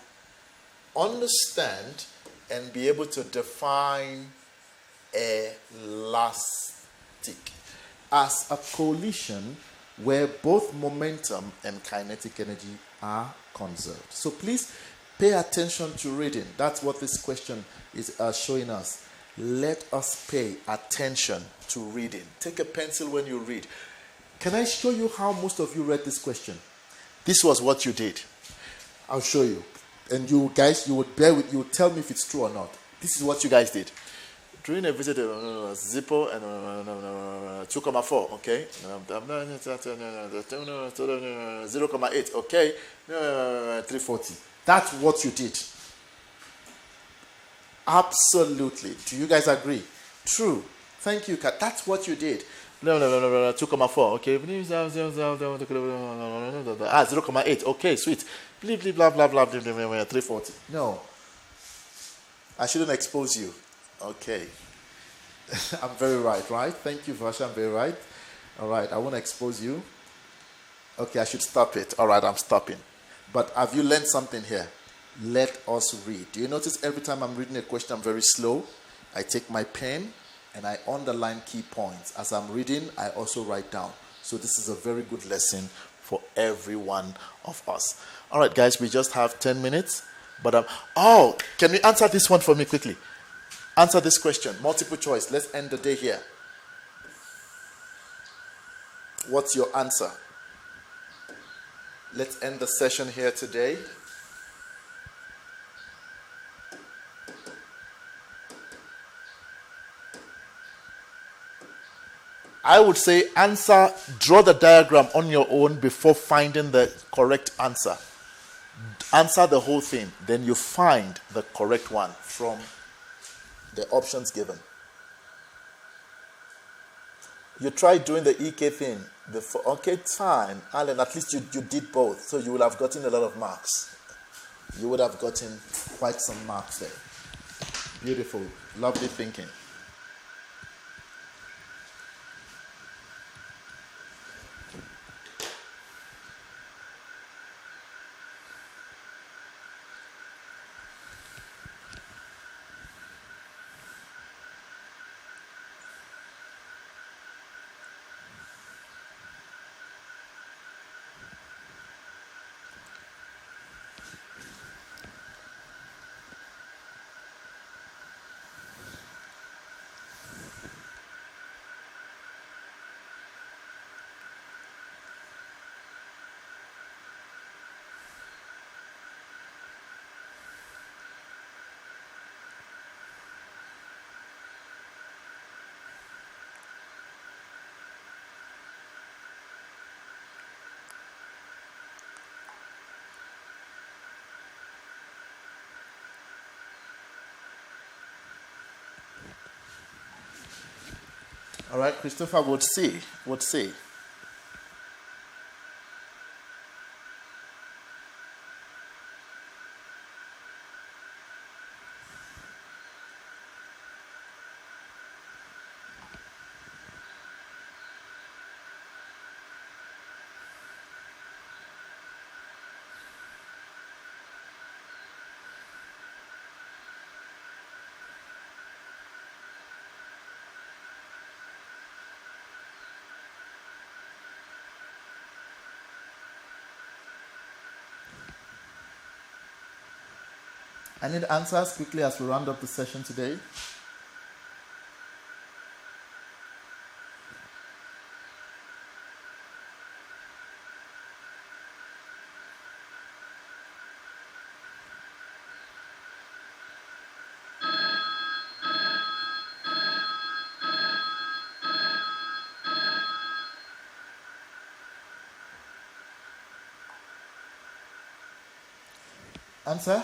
understand and be able to define elastic as a collision where both momentum and kinetic energy are conserved. So please pay attention to reading. That's what this question is showing us. Let us pay attention to reading. Take a pencil when you read. Can I show you how most of you read this question? This was what you did. I'll show you. And you guys, you would bear with, you would tell me if it's true or not. This is what you guys did. During a visit, Zippo and 2,4, okay? 0,8, okay? 340. That's what you did. Absolutely. Do you guys agree? True. Thank you, Kat. That's what you did. 2,4, okay? 0,8, okay, sweet. Blah, blah, blah, blah, 340. No. I shouldn't expose you. Okay. I'm very right? Thank you, Vasha. I'm very right. All right. I won't expose you. Okay, I should stop it. All right, I'm stopping. But have you learned something here? Let us read. Do you notice every time I'm reading a question, I'm very slow? I take my pen and I underline key points. As I'm reading, I also write down. So this is a very good lesson for every one of us. All right, guys, we just have 10 minutes. But can you answer this one for me quickly? Answer this question. Multiple choice. Let's end the day here. What's your answer? Let's end the session here today. I would say draw the diagram on your own before finding the correct answer. Answer the whole thing, then you find the correct one from the options given. You tried doing the EK thing before. Okay, fine. Alan, at least you did both, so you would have gotten a lot of marks. You would have gotten quite some marks there. Beautiful, lovely thinking. All right, Christopher would say. I need answers quickly as we round up the session today. Answer?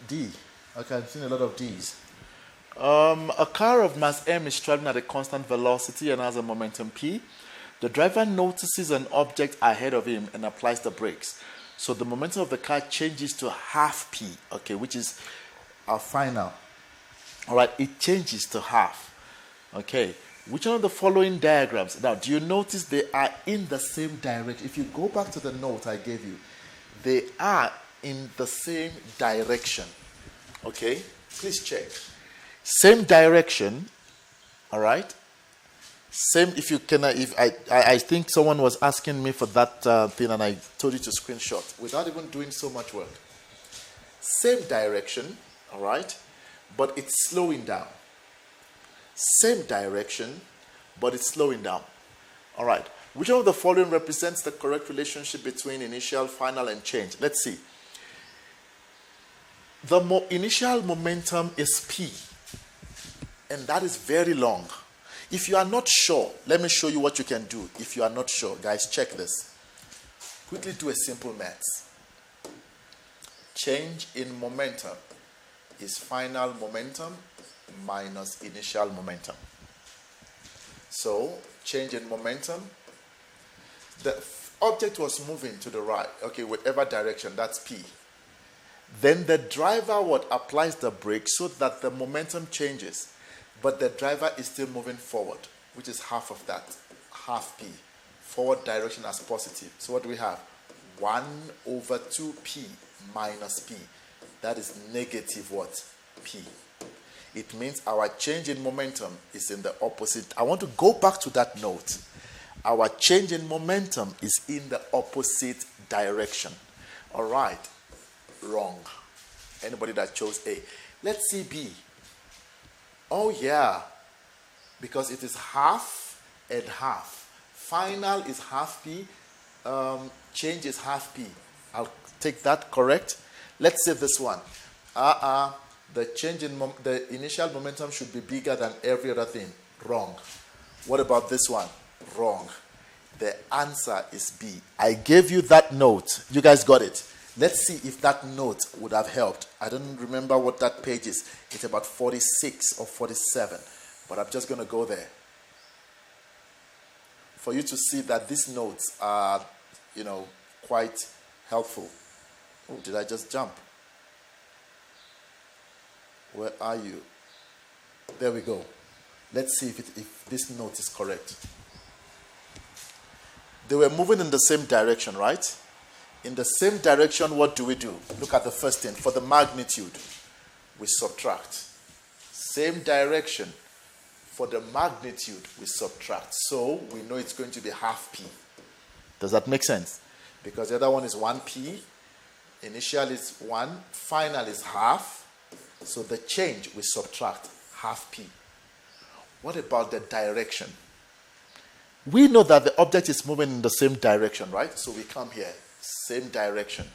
D. Okay, I've seen a lot of D's. A car of mass m is traveling at a constant velocity and has a momentum p. The driver notices an object ahead of him and applies the brakes. So the momentum of the car changes to half p, okay, which is our final. All right, it changes to half. Okay, which one of the following diagrams? Now, do you notice they are in the same direction? If you go back to the note I gave you, they are in the same direction. Okay, please check. Same direction, all right? Same, if you can, I think someone was asking me for that thing and I told you to screenshot without even doing so much work. Same direction, all right? But it's slowing down. Same direction, but it's slowing down. All right. Which one of the following represents the correct relationship between initial, final, and change? Let's see. The initial momentum is P, and that is very long. If you are not sure, let me show you what you can do. If you are not sure, guys, check this. Quickly do a simple maths. Change in momentum is final momentum minus initial momentum. So, change in momentum, the object was moving to the right, okay, whatever direction, that's P. Then the driver applies the brake so that the momentum changes, but the driver is still moving forward, which is half of that, half P. Forward direction as positive. So what do we have? 1 over 2P minus P. That is negative what? P. It means our change in momentum is in the opposite. I want to go back to that note. Our change in momentum is in the opposite direction. All right. Wrong. Anybody that chose A. Let's see B. Oh, yeah. Because it is half and half. Final is half P. Change is half P. I'll take that correct. Let's say this one. The change in the initial momentum should be bigger than every other thing. Wrong. What about this one? Wrong. The answer is B. I gave you that note. You guys got it. Let's see if that note would have helped. I don't remember what that page is. It's about 46 or 47. But I'm just going to go there for you to see that these notes are, quite helpful. Oh, did I just jump? Where are you? There we go. Let's see if this note is correct. They were moving in the same direction, right? In the same direction, what do? Look at the first thing. For the magnitude, we subtract. Same direction. For the magnitude, we subtract. So we know it's going to be half p. Does that make sense? Because the other one is 1p. Initial is 1. Final is half. So the change, we subtract half p. What about the direction? We know that the object is moving in the same direction, right? So we come here, same direction.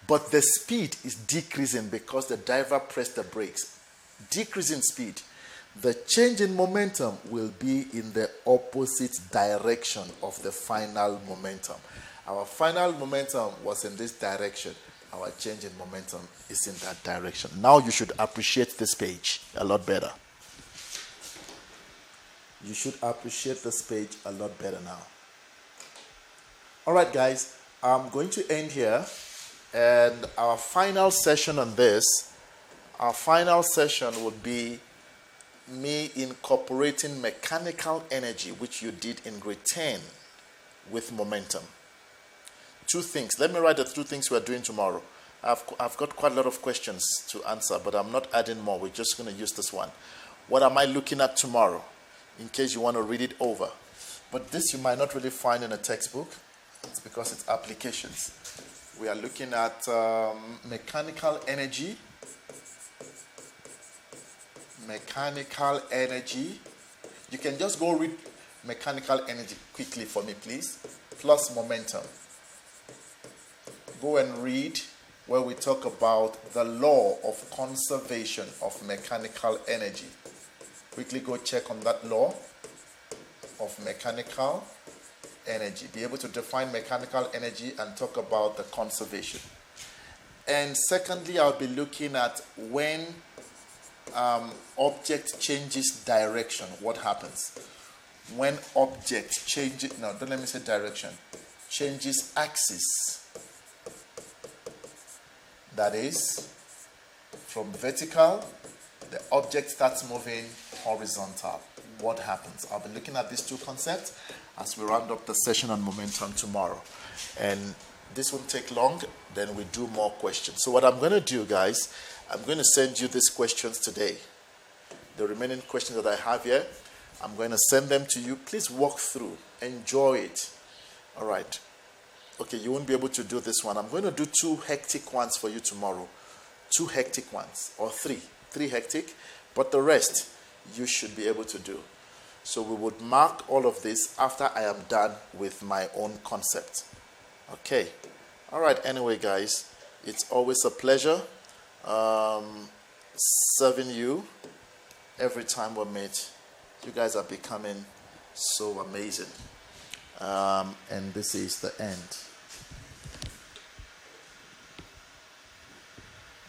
But the speed is decreasing because the driver pressed the brakes. Decreasing speed. The change in momentum will be in the opposite direction of the final momentum. Our final momentum was in this direction. Our change in momentum is in that direction. Now you should appreciate this page a lot better. You should appreciate this page a lot better now. All right, guys, I'm going to end here. And our final session on this, would be me incorporating mechanical energy, which you did in grade 10 with momentum. 2 things. Let me write the 2 things we're doing tomorrow. I've got quite a lot of questions to answer, but I'm not adding more. We're just going to use this one. What am I looking at tomorrow? In case you want to read it over. But this you might not really find in a textbook. It's because it's applications. We are looking at mechanical energy. Mechanical energy. You can just go read mechanical energy quickly for me, please. Plus momentum. Go and read where we talk about the law of conservation of mechanical energy. Quickly go check on that law of mechanical energy. Be able to define mechanical energy and talk about the conservation. And secondly, I'll be looking at when object changes direction, what happens? When object changes, no, don't let me say direction, changes axis. That is, from vertical, the object starts moving horizontal. What happens? I'll be looking at these 2 concepts as we round up the session on momentum tomorrow. And this won't take long, then we do more questions. So what I'm going to do, guys, I'm going to send you these questions today. The remaining questions that I have here, I'm going to send them to you. Please walk through. Enjoy it. All right. Okay, you won't be able to do this one. I'm going to do 2 hectic ones for you tomorrow. 2 hectic ones, or 3. 3 hectic, but the rest you should be able to do. So we would mark all of this after I am done with my own concept. Okay. All right. Anyway, guys, it's always a pleasure serving you every time we meet. You guys are becoming so amazing. And this is the end.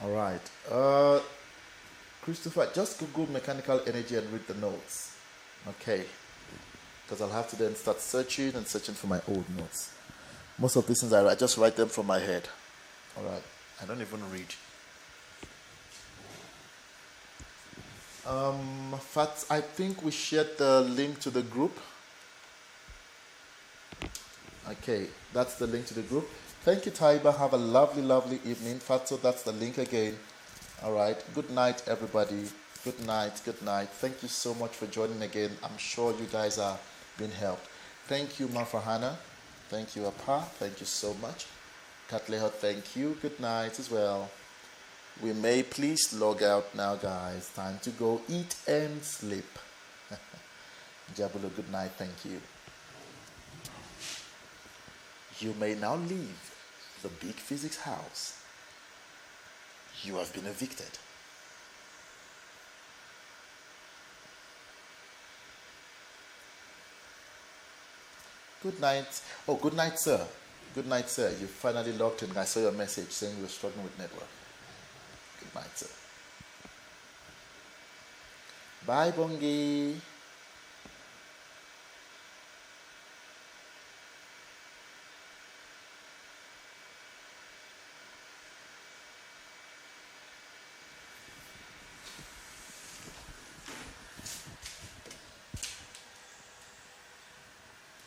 All right. Christopher, just Google mechanical energy and read the notes. Okay. Because I'll have to then start searching for my old notes. Most of these things I just write them from my head. All right. I don't even read. Fats, I think we shared the link to the group. Okay, that's the link to the group. Thank you, Taiba. Have a lovely, lovely evening. Fatso, that's the link again. All right. Good night, everybody. Good night. Good night. Thank you so much for joining again. I'm sure you guys are being helped. Thank you, Mafahana. Thank you, Apa. Thank you so much. Katleho, thank you. Good night as well. We may please log out now, guys. Time to go eat and sleep. Jabulo, good night. Thank you. You may now leave the Big Physics house. You have been evicted. Good night. Oh, good night, sir. Good night, sir. You finally logged in. I saw your message saying you were struggling with network. Good night, sir. Bye, Bongi.